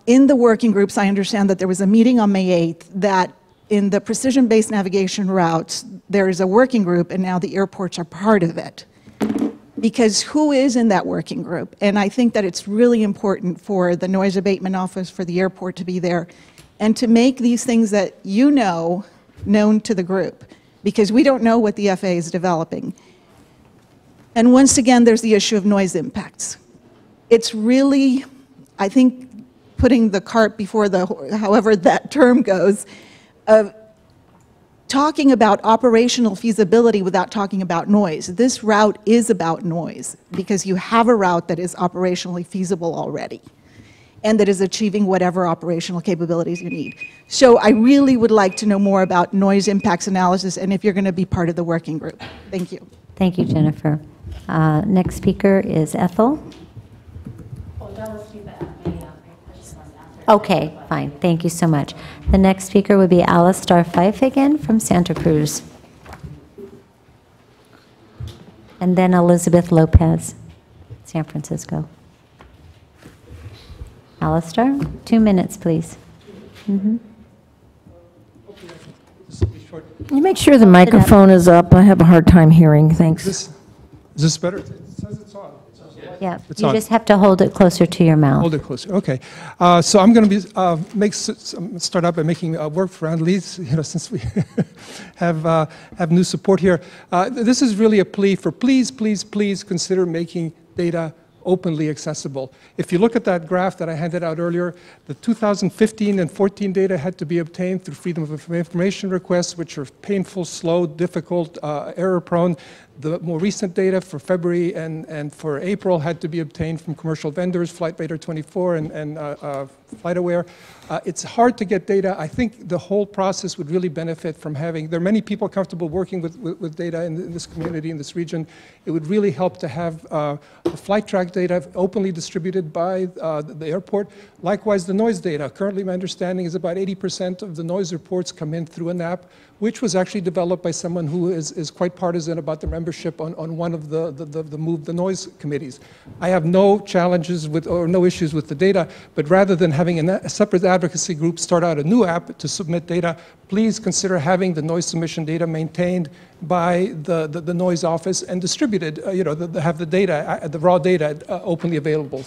in the working groups, I understand that there was a meeting on May 8th that in the precision-based navigation routes, there is a working group, and now the airports are part of it. Because who is in that working group? And I think that it's really important for the noise abatement office, for the airport to be there, and to make these things that you know known to the group, because we don't know what the FAA is developing. And once again, there's the issue of noise impacts. It's really, I think, putting the cart before the, however that term goes, of talking about operational feasibility without talking about noise. This route is about noise because you have a route that is operationally feasible already and that is achieving whatever operational capabilities you need. So I really would like to know more about noise impacts analysis and if you're going to be part of the working group. Thank you. Thank you, Jennifer. Next speaker is Ethel. Okay, fine. Thank you so much. The next speaker would be Alistair Fife again from Santa Cruz. And then Elizabeth Lopez, San Francisco. Alistair, 2 minutes, please. Can you make sure the microphone is up? I have a hard time hearing. Thanks. Is this better? It says it's on. Yeah, It's you on. just have to hold it closer to your mouth. Hold it closer. Okay. So I'm going to be start out by making work for Annalise, since we have new support here. This is really a plea for please, please, please consider making data openly accessible. If you look at that graph that I handed out earlier, the 2015 and 14 data had to be obtained through Freedom of Information requests, which are painful, slow, difficult, error-prone. The more recent data for February and for April had to be obtained from commercial vendors, Flightradar 24 and FlightAware. It's hard to get data. I think the whole process would really benefit from having, there are many people comfortable working with data in this community, in this region. It would really help to have the flight track data openly distributed by the airport. Likewise, the noise data. Currently, my understanding is about 80% of the noise reports come in through an app, which was actually developed by someone who is quite partisan about the membership on one of the Move the Noise committees. I have no challenges with or no issues with the data, but rather than having a separate advocacy group start out a new app to submit data, please consider having the noise submission data maintained by the noise office and distributed, have the data, the raw data openly available.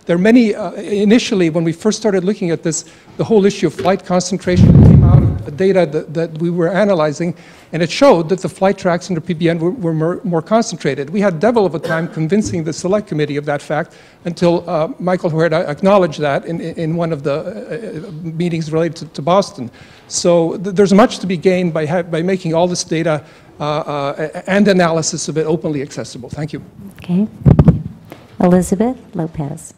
There are many, initially when we first started looking at this, the whole issue of flight concentration came out of the data that we were analyzing, and it showed that the flight tracks under PBN were more concentrated. We had devil of a time convincing the select committee of that fact until Michael Huerta acknowledged that in one of the meetings related to Boston. So there's much to be gained by making all this data and analysis of it openly accessible. Thank you. Okay. Elizabeth Lopez.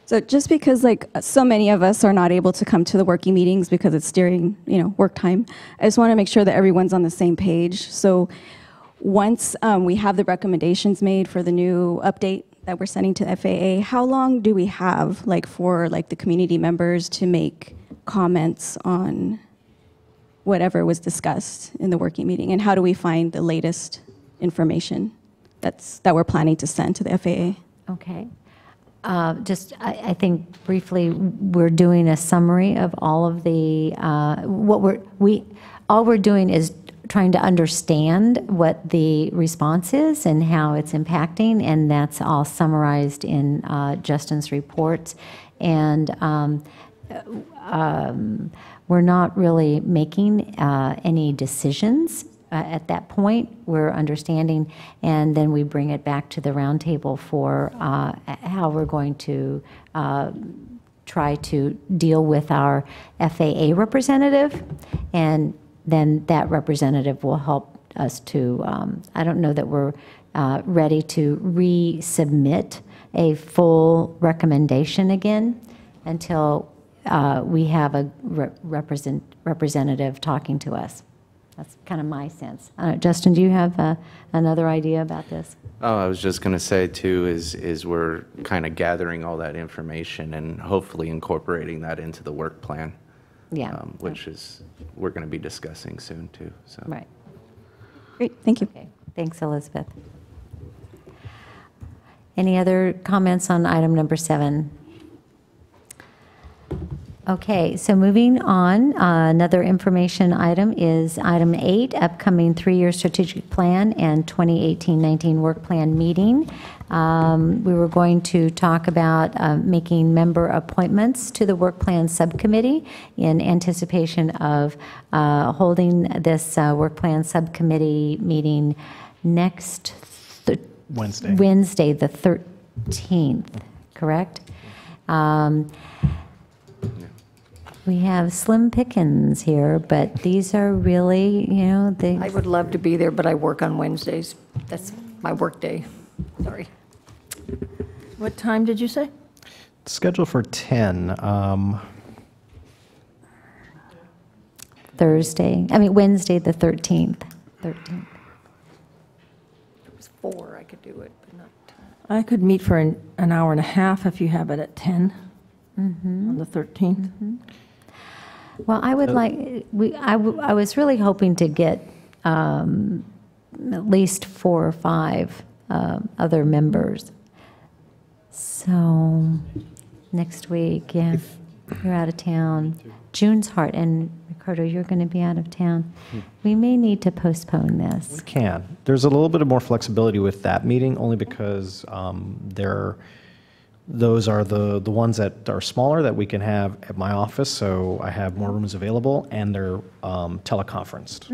So just because so many of us are not able to come to the working meetings because it's during work time, I just want to make sure that everyone's on the same page. So once we have the recommendations made for the new update that we're sending to FAA, how long do we have for the community members to make comments on whatever was discussed in the working meeting, and how do we find the latest information? that we're planning to send to the FAA. Okay. I think briefly, we're doing a summary of all of the, all we're doing is trying to understand what the response is and how it's impacting, and that's all summarized in Justin's reports. And we're not really making any decisions at that point. We're understanding, and then we bring it back to the roundtable for how we're going to try to deal with our FAA representative, and then that representative will help us to, I don't know that we're ready to resubmit a full recommendation again until we have a representative talking to us. That's kind of my sense. Justin, do you have another idea about this? Oh, I was just going to say too, is we're kind of gathering all that information and hopefully incorporating that into the work plan. Yeah. Which is, we're going to be discussing soon too. So. Right. Great, thank you. Okay. Thanks, Elizabeth. Any other comments on item number 7? Okay, so moving on, another information item is item 8, upcoming 3-year strategic plan and 2018-19 work plan meeting. We were going to talk about making member appointments to the work plan subcommittee in anticipation of holding this work plan subcommittee meeting next Wednesday the 13th, correct? We have slim pickings here, but these are really, you know, I would love to be there, but I work on Wednesdays. That's my work day. Sorry. What time did you say? Scheduled for 10. Wednesday the 13th. If it was 4, I could do it, but not 10. I could meet for an hour and a half if you have it at 10 on the 13th. Well, I would I was really hoping to get at least 4 or 5 other members. So next week, yeah, you're out of town. June's hard, and Ricardo, you're going to be out of town. We may need to postpone this. We can. There's a little bit of more flexibility with that meeting, only because those are the ones that are smaller that we can have at my office, so I have more rooms available, and they're teleconferenced.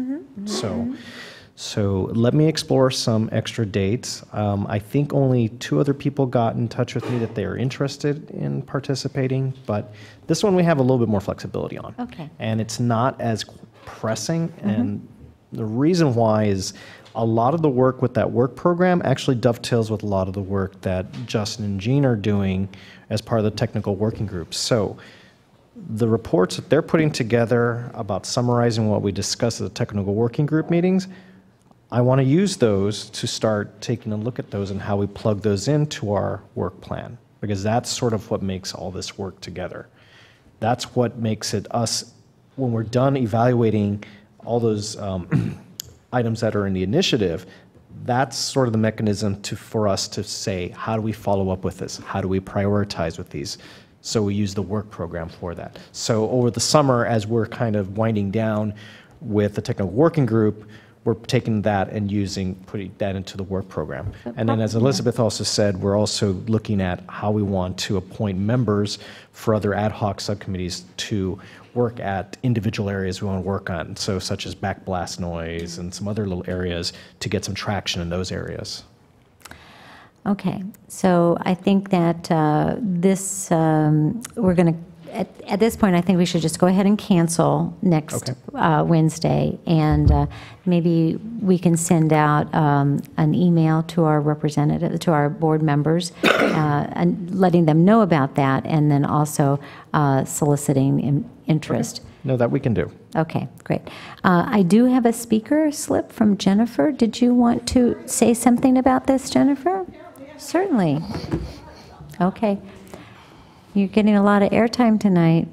So let me explore some extra dates. I think only 2 other people got in touch with me that they are interested in participating, but this one we have a little bit more flexibility on. Okay. And it's not as pressing, and the reason why is a lot of the work with that work program actually dovetails with a lot of the work that Justin and Jean are doing as part of the technical working group. So the reports that they're putting together about summarizing what we discussed at the technical working group meetings, I want to use those to start taking a look at those and how we plug those into our work plan, because that's sort of what makes all this work together. That's what makes it us, when we're done evaluating all those items that are in the initiative, that's sort of the mechanism for us to say, how do we follow up with this? How do we prioritize with these? So we use the work program for that. So over the summer, as we're kind of winding down with the technical working group, we're taking that and putting that into the work program. And then, as Elizabeth also said, we're also looking at how we want to appoint members for other ad hoc subcommittees to work at individual areas we want to work on, so such as backblast noise and some other little areas to get some traction in those areas. Okay, so I think that we're going to, at this point, I think we should just go ahead and cancel next Wednesday, and maybe we can send out an email to our representative, to our board members, and letting them know about that, and then also soliciting interest. Okay. No, that we can do. Okay, great. I do have a speaker slip from Jennifer. Did you want to say something about this, Jennifer? Certainly. Okay. You're getting a lot of airtime tonight.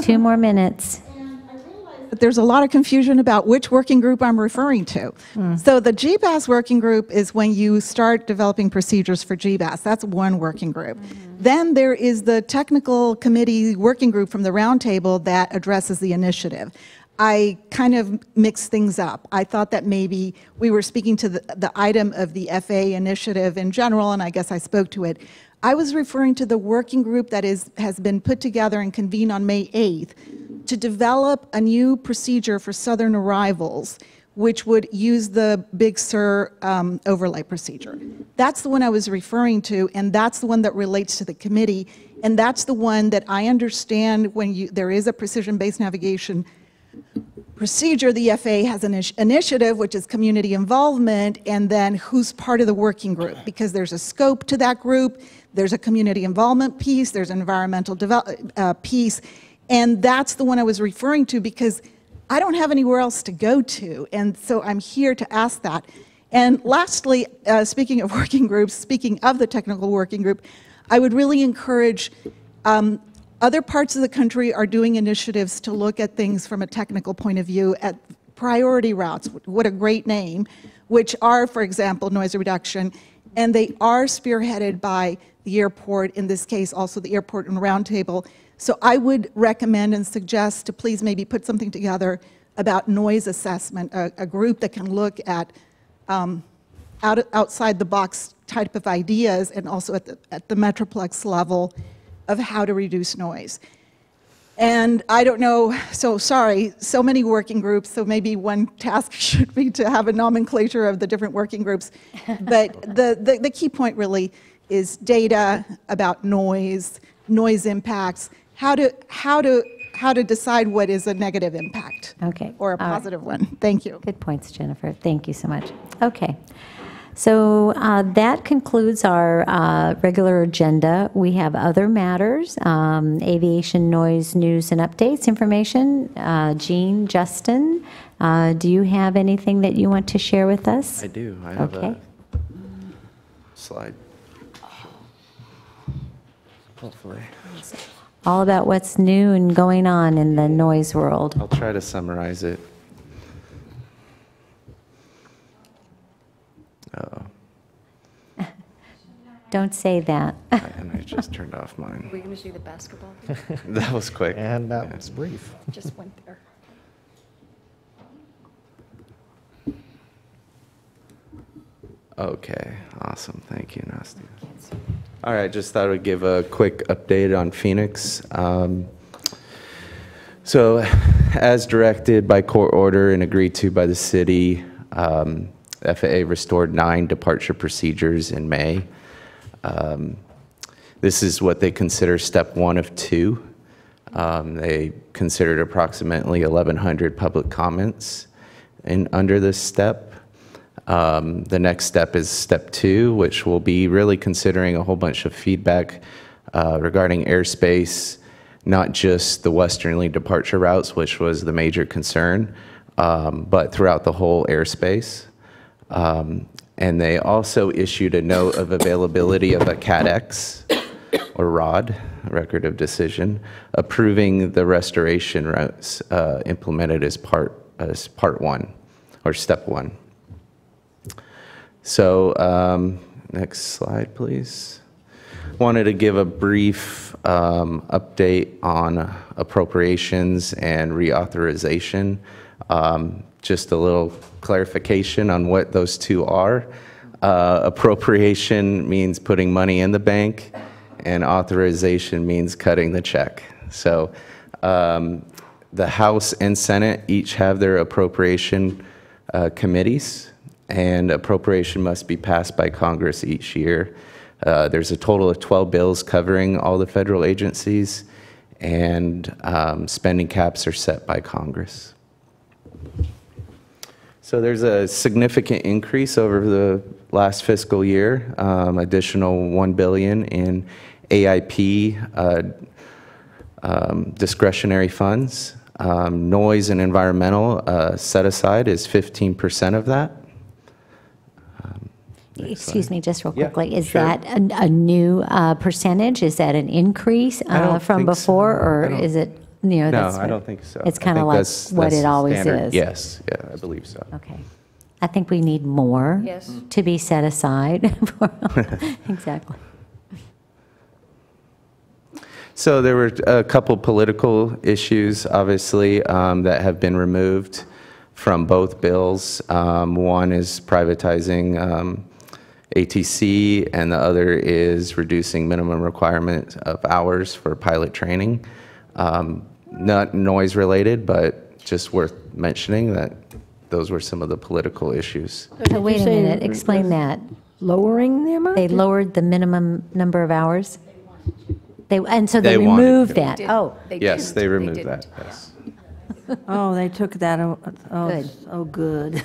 2 more minutes. And I realized there's a lot of confusion about which working group I'm referring to. So the GBAS working group is when you start developing procedures for GBAS. That's one working group. Then there is the technical committee working group from the Roundtable that addresses the initiative. I kind of mixed things up. I thought that maybe we were speaking to the item of the FAA initiative in general, and I guess I spoke to it. I was referring to the working group that has been put together and convened on May 8th to develop a new procedure for southern arrivals, which would use the Big Sur overlay procedure. That's the one I was referring to, and that's the one that relates to the committee, and that's the one that I understand when there is a precision-based navigation procedure, the FAA has an initiative, which is community involvement, and then who's part of the working group, because there's a scope to that group, there's a community involvement piece, there's an environmental piece, and that's the one I was referring to because I don't have anywhere else to go to, and so I'm here to ask that. And lastly, speaking of working groups, speaking of the technical working group, I would really encourage other parts of the country are doing initiatives to look at things from a technical point of view at priority routes, what a great name, which are, for example, noise reduction, and they are spearheaded by the airport, in this case also the airport and Roundtable. So I would recommend and suggest to please maybe put something together about noise assessment, a group that can look at outside the box type of ideas and also at the Metroplex level of how to reduce noise. And I don't know, so sorry, so many working groups, so maybe one task should be to have a nomenclature of the different working groups. But the key point really is data about noise, noise impacts, how to decide what is a negative impact. Okay. Or a positive one. Thank you. Good points, Jennifer. Thank you so much. Okay. So that concludes our regular agenda. We have other matters, aviation noise news and updates information. Jean, Justin, do you have anything that you want to share with us? I do. I have a slide. Hopefully. All about what's new and going on in the noise world. I'll try to summarize it. Uh-oh. Don't say that. And I just turned off mine. Are we going to do the basketball? That was quick. And that was brief. Just went there. Okay, awesome. Thank you, Nasty. All right, just thought I would give a quick update on Phoenix. So, as directed by court order and agreed to by the city, FAA restored 9 departure procedures in May. This is what they consider step 1 of 2. They considered approximately 1,100 public comments under this step. The next step is step 2, which will be really considering a whole bunch of feedback regarding airspace, not just the westerly departure routes, which was the major concern, but throughout the whole airspace. And they also issued a note of availability of a CADX, or ROD, Record of Decision, approving the restoration routes implemented as part 1, or step 1. So, next slide, please. Wanted to give a brief update on appropriations and reauthorization. Just a little clarification on what those two are. Appropriation means putting money in the bank, and authorization means cutting the check. So the House and Senate each have their appropriation committees, and appropriation must be passed by Congress each year. There's a total of 12 bills covering all the federal agencies, and spending caps are set by Congress. So there's a significant increase over the last fiscal year, additional $1 billion in AIP discretionary funds. Noise and environmental set aside is 15% of that. Excuse me, just real quickly, is that a new percentage? Is that an increase from before, or is it? No, I don't think so. It's I kind of think like that's what it always standard. is. Yes, yeah, I believe so. Okay. I think we need more Yes. to be set aside. Exactly. So there were a couple political issues, obviously, that have been removed from both bills. One is privatizing ATC, and the other is reducing minimum requirement of hours for pilot training. Not noise related, but just worth mentioning that those were some of the political issues. So wait a minute, explain that. Lowering the amount? They lowered the minimum number of hours? And so they They wanted removed to. that? Oh, Yes, they removed that, yes. Oh, they took that, oh, Good. oh, good.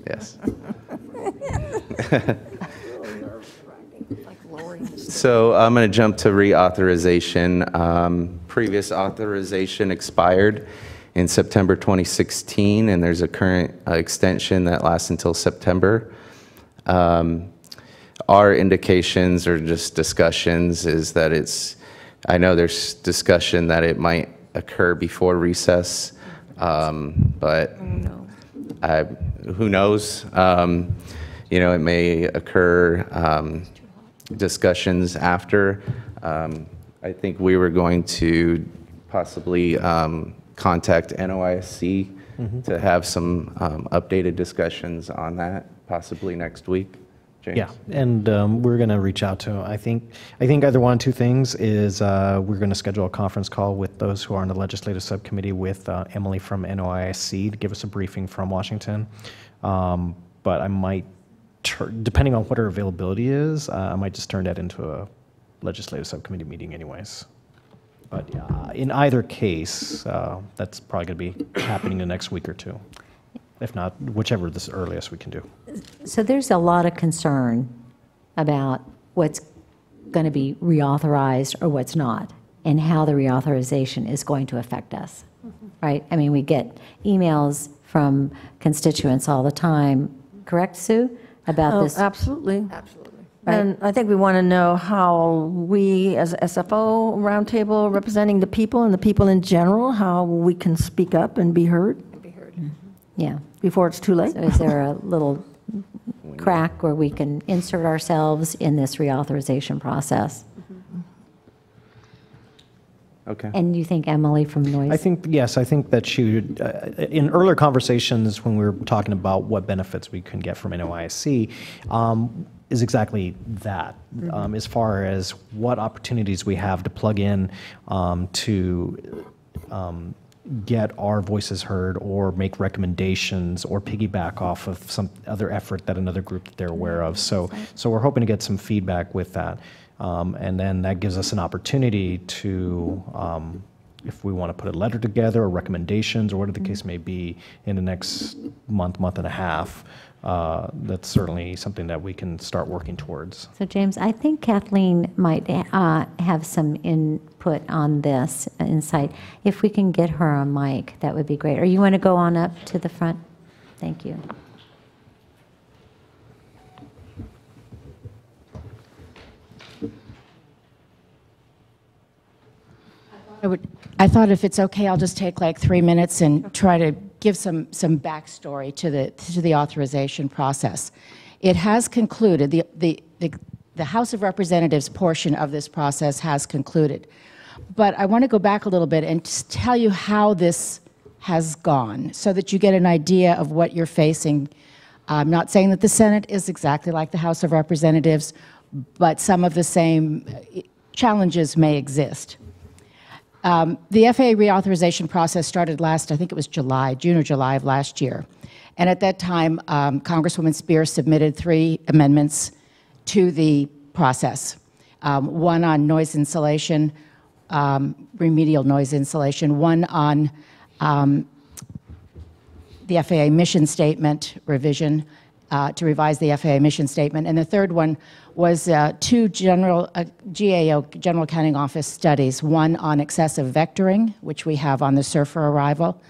Yes. So I'm going to jump to reauthorization. Previous authorization expired in September 2016, and there's a current extension that lasts until September. Our indications or just discussions is that I know there's discussion that it might occur before recess, but who knows? It may occur discussions after. I think we were going to possibly contact NOISC to have some updated discussions on that, possibly next week. James? Yeah, and we're going to reach out to, I think either one of two things is we're going to schedule a conference call with those who are on the legislative subcommittee with Emily from NOISC to give us a briefing from Washington. But I might, depending on what her availability is, I might just turn that into a legislative subcommittee meeting anyways. But in either case, that's probably going to be happening the next week or two. If not, whichever the earliest we can do. so there's a lot of concern about what's going to be reauthorized or what's not, and how the reauthorization is going to affect us, right? I mean, we get emails from constituents all the time, correct, Sue, about this? Absolutely. Absolutely. And I think we want to know how we, as SFO Roundtable, representing the people and the people in general, how we can speak up and be heard. Yeah. Before it's too late. So is there a little crack where we can insert ourselves in this reauthorization process? Okay. And you think Emily from Noise? I think that she would, in earlier conversations when we were talking about what benefits we can get from NOISC, is exactly that, as far as what opportunities we have to plug in to get our voices heard or make recommendations or piggyback off of some other effort that another group that they're aware of. So we're hoping to get some feedback with that. And then that gives us an opportunity to, if we want to put a letter together or recommendations or whatever the case may be in the next month and a half, that's certainly something that we can start working towards. So James, I think Kathleen might have some input on this insight. If we can get her a mic, that would be great. Or you want to go on up to the front? Thank you. I thought if it's okay, I'll just take like 3 minutes and try to give some backstory to the authorization process. It has concluded, the House of Representatives portion of this process has concluded. But I want to go back a little bit and just tell you how this has gone so that you get an idea of what you're facing. I'm not saying that the Senate is exactly like the House of Representatives, but some of the same challenges may exist. The FAA reauthorization process started last, I think it was June or July of last year. And at that time, Congresswoman Spears submitted 3 amendments to the process. One on noise insulation, remedial noise insulation, one on the FAA mission statement revision, to revise the FAA mission statement. And the third one was 2 GAO, General Accounting Office studies, one on excessive vectoring, which we have on the surfer arrival,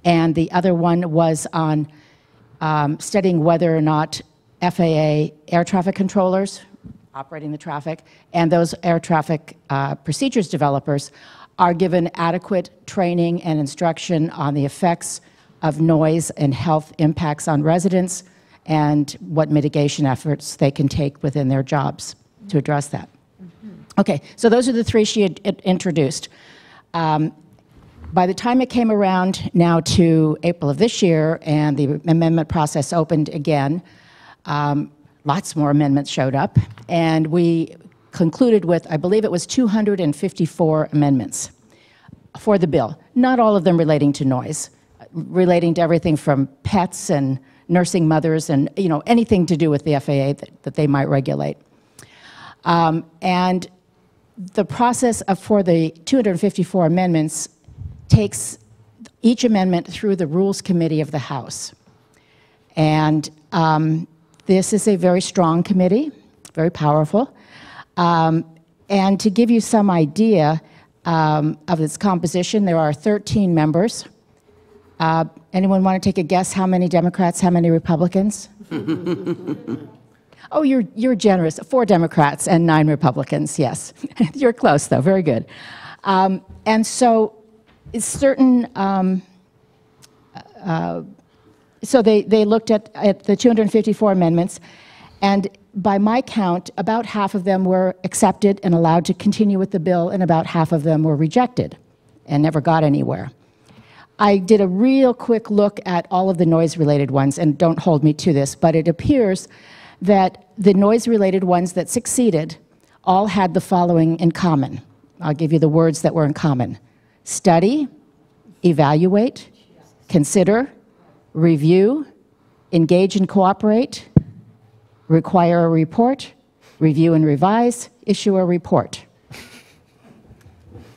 and the other one was on studying whether or not FAA air traffic controllers operating the traffic and those air traffic procedures developers are given adequate training and instruction on the effects of noise and health impacts on residents and what mitigation efforts they can take within their jobs to address that. Okay, so those are the three she had introduced. By the time it came around now to April of this year and the amendment process opened again, lots more amendments showed up, and we concluded with, I believe it was 254 amendments for the bill. Not all of them relating to noise, relating to everything from pets and nursing mothers and anything to do with the FAA that they might regulate. And the process for the 254 amendments takes each amendment through the Rules Committee of the House. And this is a very strong committee, very powerful. And to give you some idea of its composition, there are 13 members. Anyone want to take a guess how many Democrats, how many Republicans? Oh, you're generous. 4 Democrats and 9 Republicans, yes. You're close, though. Very good. And so certain, so they looked at the 254 amendments, and by my count, about half of them were accepted and allowed to continue with the bill, and about half of them were rejected and never got anywhere. I did a real quick look at all of the noise-related ones, and don't hold me to this, but it appears that the noise-related ones that succeeded all had the following in common. I'll give you the words that were in common: study, evaluate, consider, review, engage and cooperate, require a report, review and revise, issue a report.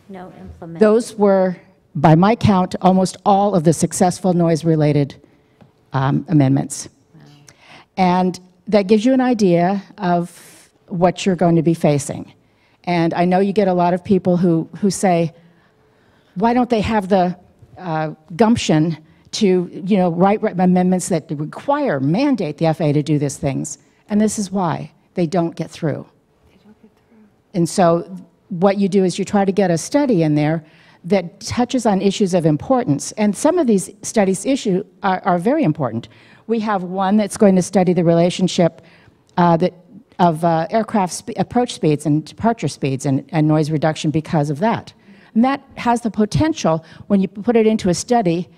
No implement. Those were, by my count, almost all of the successful noise-related amendments. Wow. And that gives you an idea of what you're going to be facing. And I know you get a lot of people who say, why don't they have the gumption to write amendments that mandate the FAA to do these things? And this is why they don't get through. And so what you do is you try to get a study in there that touches on issues of importance. And some of these studies are very important. We have one that's going to study the relationship of aircraft approach speeds and departure speeds and noise reduction because of that. And that has the potential, when you put it into a study,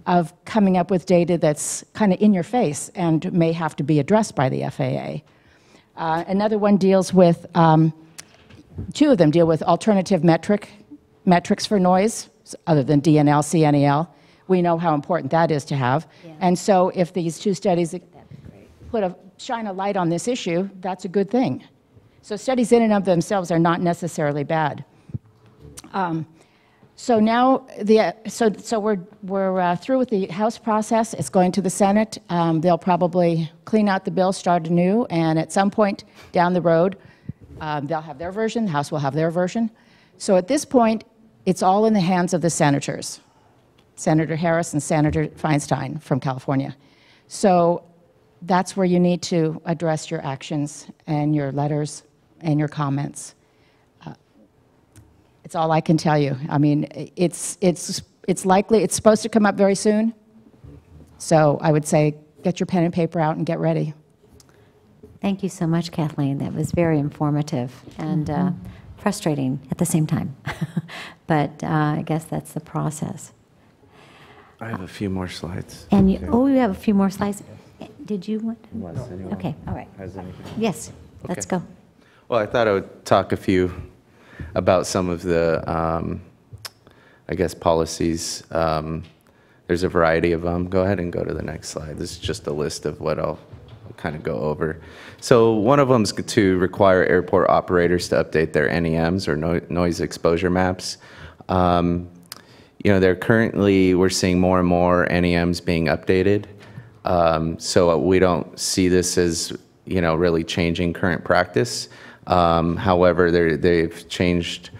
of coming up with data that's kind of in your face and may have to be addressed by the FAA. Another one deals with, 2 of them deal with alternative metrics for noise, other than DNL, CNEL. We know how important that is to have. Yeah. And so if these 2 studies shine a light on this issue, that's a good thing. So studies in and of themselves are not necessarily bad. So now, we're through with the House process. It's going to the Senate. They'll probably clean out the bill, start anew, and at some point down the road, they'll have their version, the House will have their version. So at this point, it's all in the hands of the senators, Senator Harris and Senator Feinstein from California. So that's where you need to address your actions and your letters and your comments. It's all I can tell you. I mean, it's likely, it's supposed to come up very soon. So I would say get your pen and paper out and get ready. Thank you so much, Kathleen. That was very informative and frustrating at the same time. But I guess that's the process. I have a few more slides. And you have a few more slides. Did you want? Okay, all right. Yes, let's go. Well, I thought I would talk about some of the, I guess, policies. There's a variety of them. Go ahead and go to the next slide. This is just a list of what I'll kind of go over. So one of them is to require airport operators to update their NEMs, or noise exposure maps. We're seeing more and more NEMs being updated. So we don't see this as, really changing current practice. However, they've changed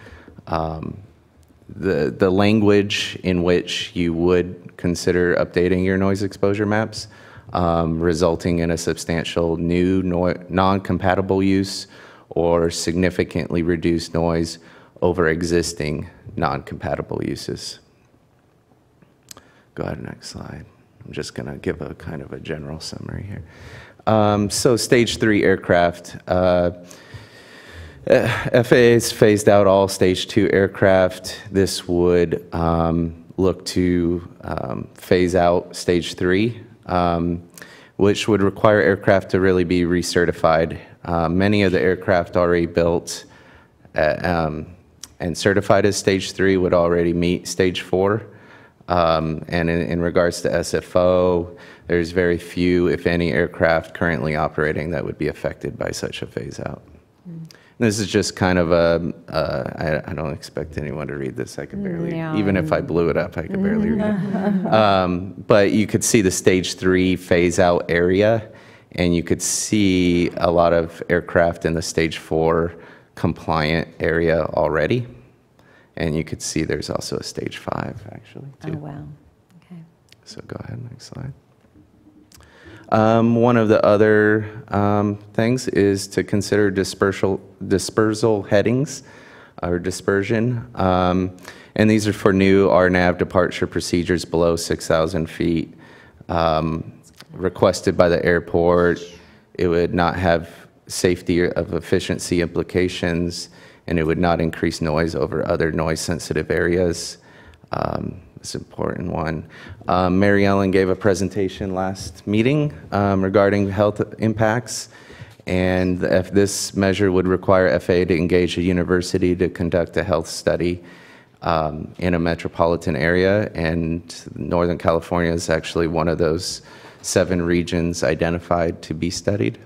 the language in which you would consider updating your noise exposure maps, resulting in a substantial new non-compatible use or significantly reduced noise over existing non-compatible uses. Go ahead, next slide. I'm just going to give a kind of a general summary here. So Stage 3 aircraft. FAA's phased out all Stage 2 aircraft. This would look to phase out Stage 3, which would require aircraft to really be recertified. Many of the aircraft already built and certified as Stage 3 would already meet Stage 4. And in regards to SFO, there's very few, if any, aircraft currently operating that would be affected by such a phase out. This is just kind of I don't expect anyone to read this. I could barely, even if I blew it up, I could barely read it. But you could see the Stage 3 phase out area, and you could see a lot of aircraft in the Stage 4 compliant area already. And you could see there's also a Stage 5, actually, too. Oh, wow. Okay. So go ahead, next slide. One of the other things is to consider dispersal headings or dispersion. And these are for new RNAV departure procedures below 6,000 feet requested by the airport. It would not have safety of efficiency implications, and it would not increase noise over other noise-sensitive areas. It's an important one. Mary Ellen gave a presentation last meeting regarding health impacts, and if this measure would require FAA to engage a university to conduct a health study in a metropolitan area, and Northern California is actually one of those 7 regions identified to be studied.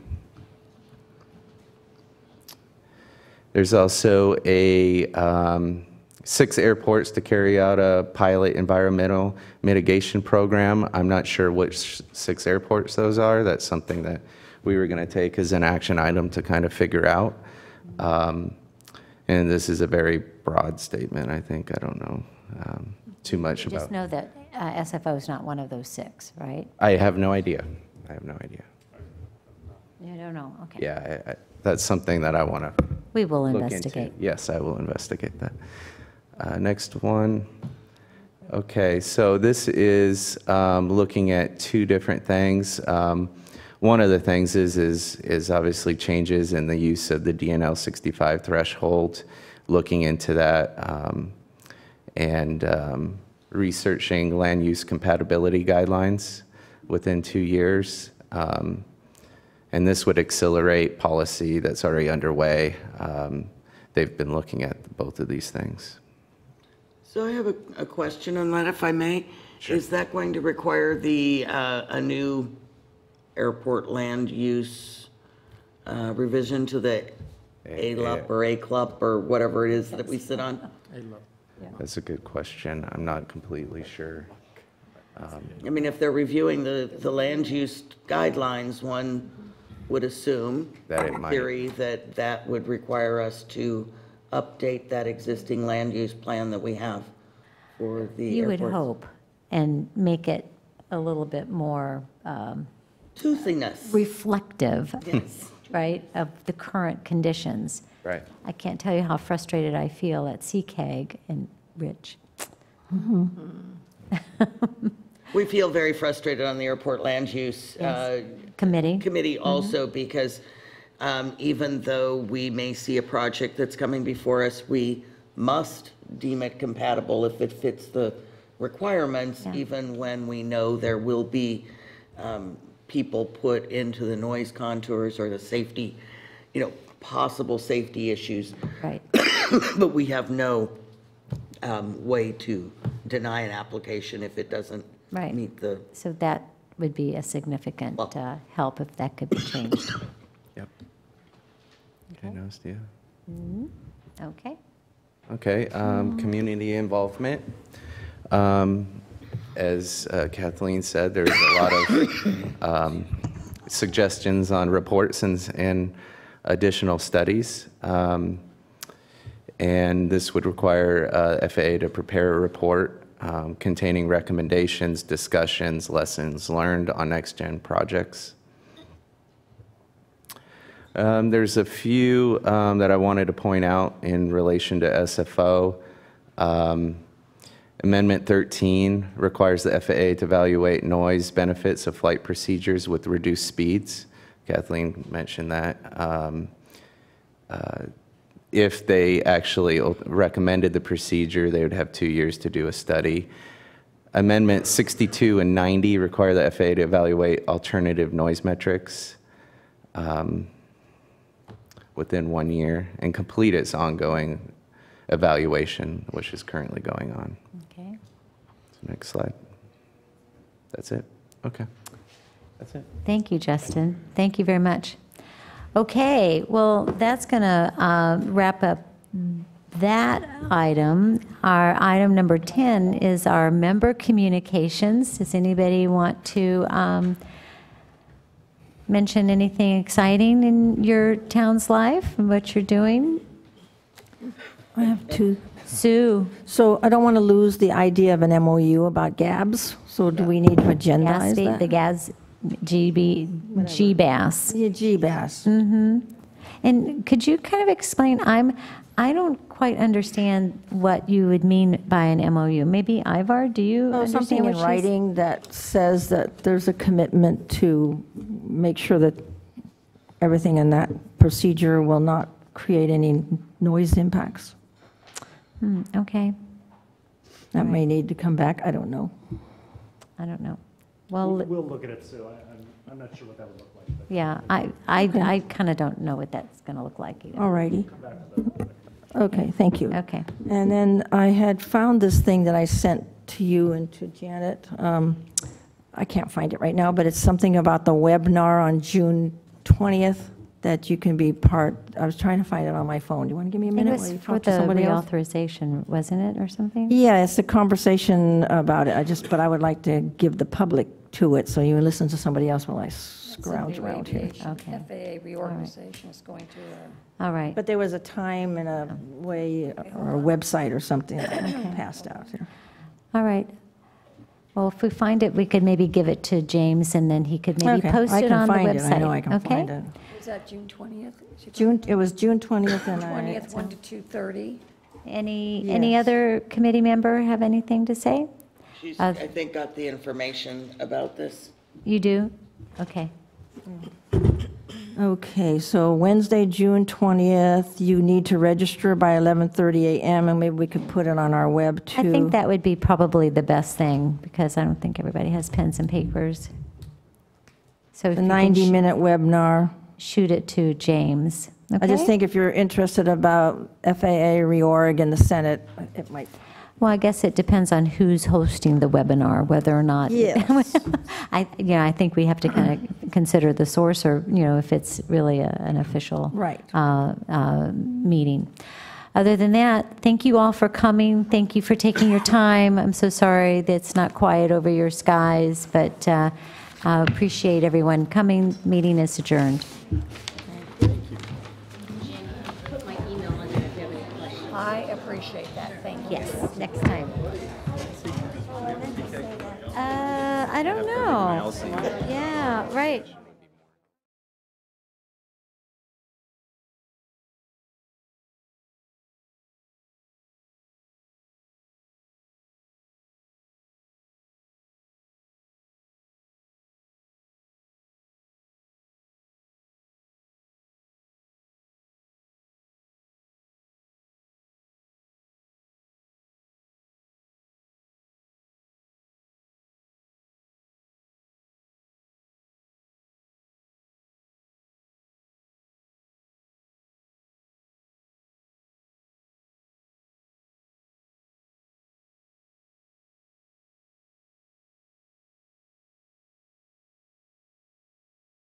There's also a 6 airports to carry out a pilot environmental mitigation program. I'm not sure which 6 airports those are. That's something that we were going to take as an action item to kind of figure out. And this is a very broad statement, I think. I don't know too much about. Just know that SFO is not one of those 6, right? I have no idea. I have no idea. You don't know, okay. Yeah, that's something that I want to We will look investigate. into. Yes, I will investigate that. Next one. Okay, so this is looking at 2 different things. One of the things is obviously changes in the use of the DNL 65 threshold, looking into that and researching land use compatibility guidelines within 2 years. And this would accelerate policy that's already underway. They've been looking at both of these things. So I have a question on that, if I may. Sure. Is that going to require a new airport land use revision to the ALUP or ACLUP or whatever it is that we sit on? That's a good question. I'm not completely sure. I mean, if they're reviewing the land use guidelines, one would assume, that it in might. theory, that would require us to update that existing land use plan that we have for the You would airports. hope, and make it a little bit more Toothiness. reflective, Yes. right, of the current conditions. Right. I can't tell you how frustrated I feel at CCAG and Rich. We feel very frustrated on the airport land use Committee. also because even though we may see a project that's coming before us, we must deem it compatible if it fits the requirements, even when we know there will be people put into the noise contours or the safety, possible safety issues. Right. But we have no way to deny an application if it doesn't Right. meet the. So that would be a significant help if that could be changed. Yep. Okay, noticed, yeah. Okay. Okay, community involvement. As Kathleen said, there's a lot of suggestions on reports and additional studies. And this would require FAA to prepare a report containing recommendations, discussions, lessons learned on next-gen projects. There's a few that I wanted to point out in relation to SFO. Amendment 13 requires the FAA to evaluate noise benefits of flight procedures with reduced speeds. Kathleen mentioned that. If they actually recommended the procedure, they would have 2 years to do a study. Amendment 62 and 90 require the FAA to evaluate alternative noise metrics within 1 year and complete its ongoing evaluation, which is currently going on. Okay. So next slide. That's it. Okay. That's it. Thank you, Justin. Thank you very much. Okay, well, that's going to wrap up that item. Our item number 10 is our member communications. Does anybody want to mention anything exciting in your town's life and what you're doing? I have two. Sue. So I don't want to lose the idea of an MOU about GABs, so do we need to agendize that? The GAS, GBAS. Yeah, GBAS. And could you kind of explain, I don't quite understand what you would mean by an MOU. Maybe Ivar, do you understand Something in what she's- writing that says that there's a commitment to make sure that everything in that procedure will not create any noise impacts. Okay. That may need to come back, I don't know. I don't know. Well, We'll look at it, Sue. I'm not sure what that would look like. but- yeah, I kind of don't know what that's going to look like either. All righty. Okay, thank you. Okay. And then I had found this thing that I sent to you and to Janet. I can't find it right now, but it's something about the webinar on June 20th that you can be part. I was trying to find it on my phone. Do you want to give me a It minute was while you for talk to the somebody else? reauthorization, wasn't it, or something? Yeah, it's a conversation about it. But I would like to give the public to it, so you listen to somebody else while I scrounge around here. Okay. FAA reorganization is going to. All right. But there was a time and a way, or a website or something that passed out here. All right. Well, if we find it, we could maybe give it to James, and then he could maybe Okay, post I it can on the find website. it. I know I can Okay? find it. Was that June 20th? It was June 20th, and 20th, 1 to 2:30. Any other committee member have anything to say? She's, I think, got the information about this. You do? Okay. Okay, so Wednesday, June 20th, you need to register by 11:30 a.m., and maybe we could put it on our web, too. I think that would be probably the best thing, because I don't think everybody has pens and papers. So if A you can 90-minute webinar. shoot it to James. I just Okay? think if you're interested about FAA reorg in the Senate, it might. Well, I guess it depends on who's hosting the webinar, whether or not. Yes. I think we have to kind of consider the source, or, if it's really an official Right. meeting. Other than that, thank you all for coming. Thank you for taking your time. I'm so sorry that it's not quiet over your skies, but appreciate everyone coming. Meeting is adjourned. I appreciate that, thank you. Yes, next time. I don't know. Yeah, right.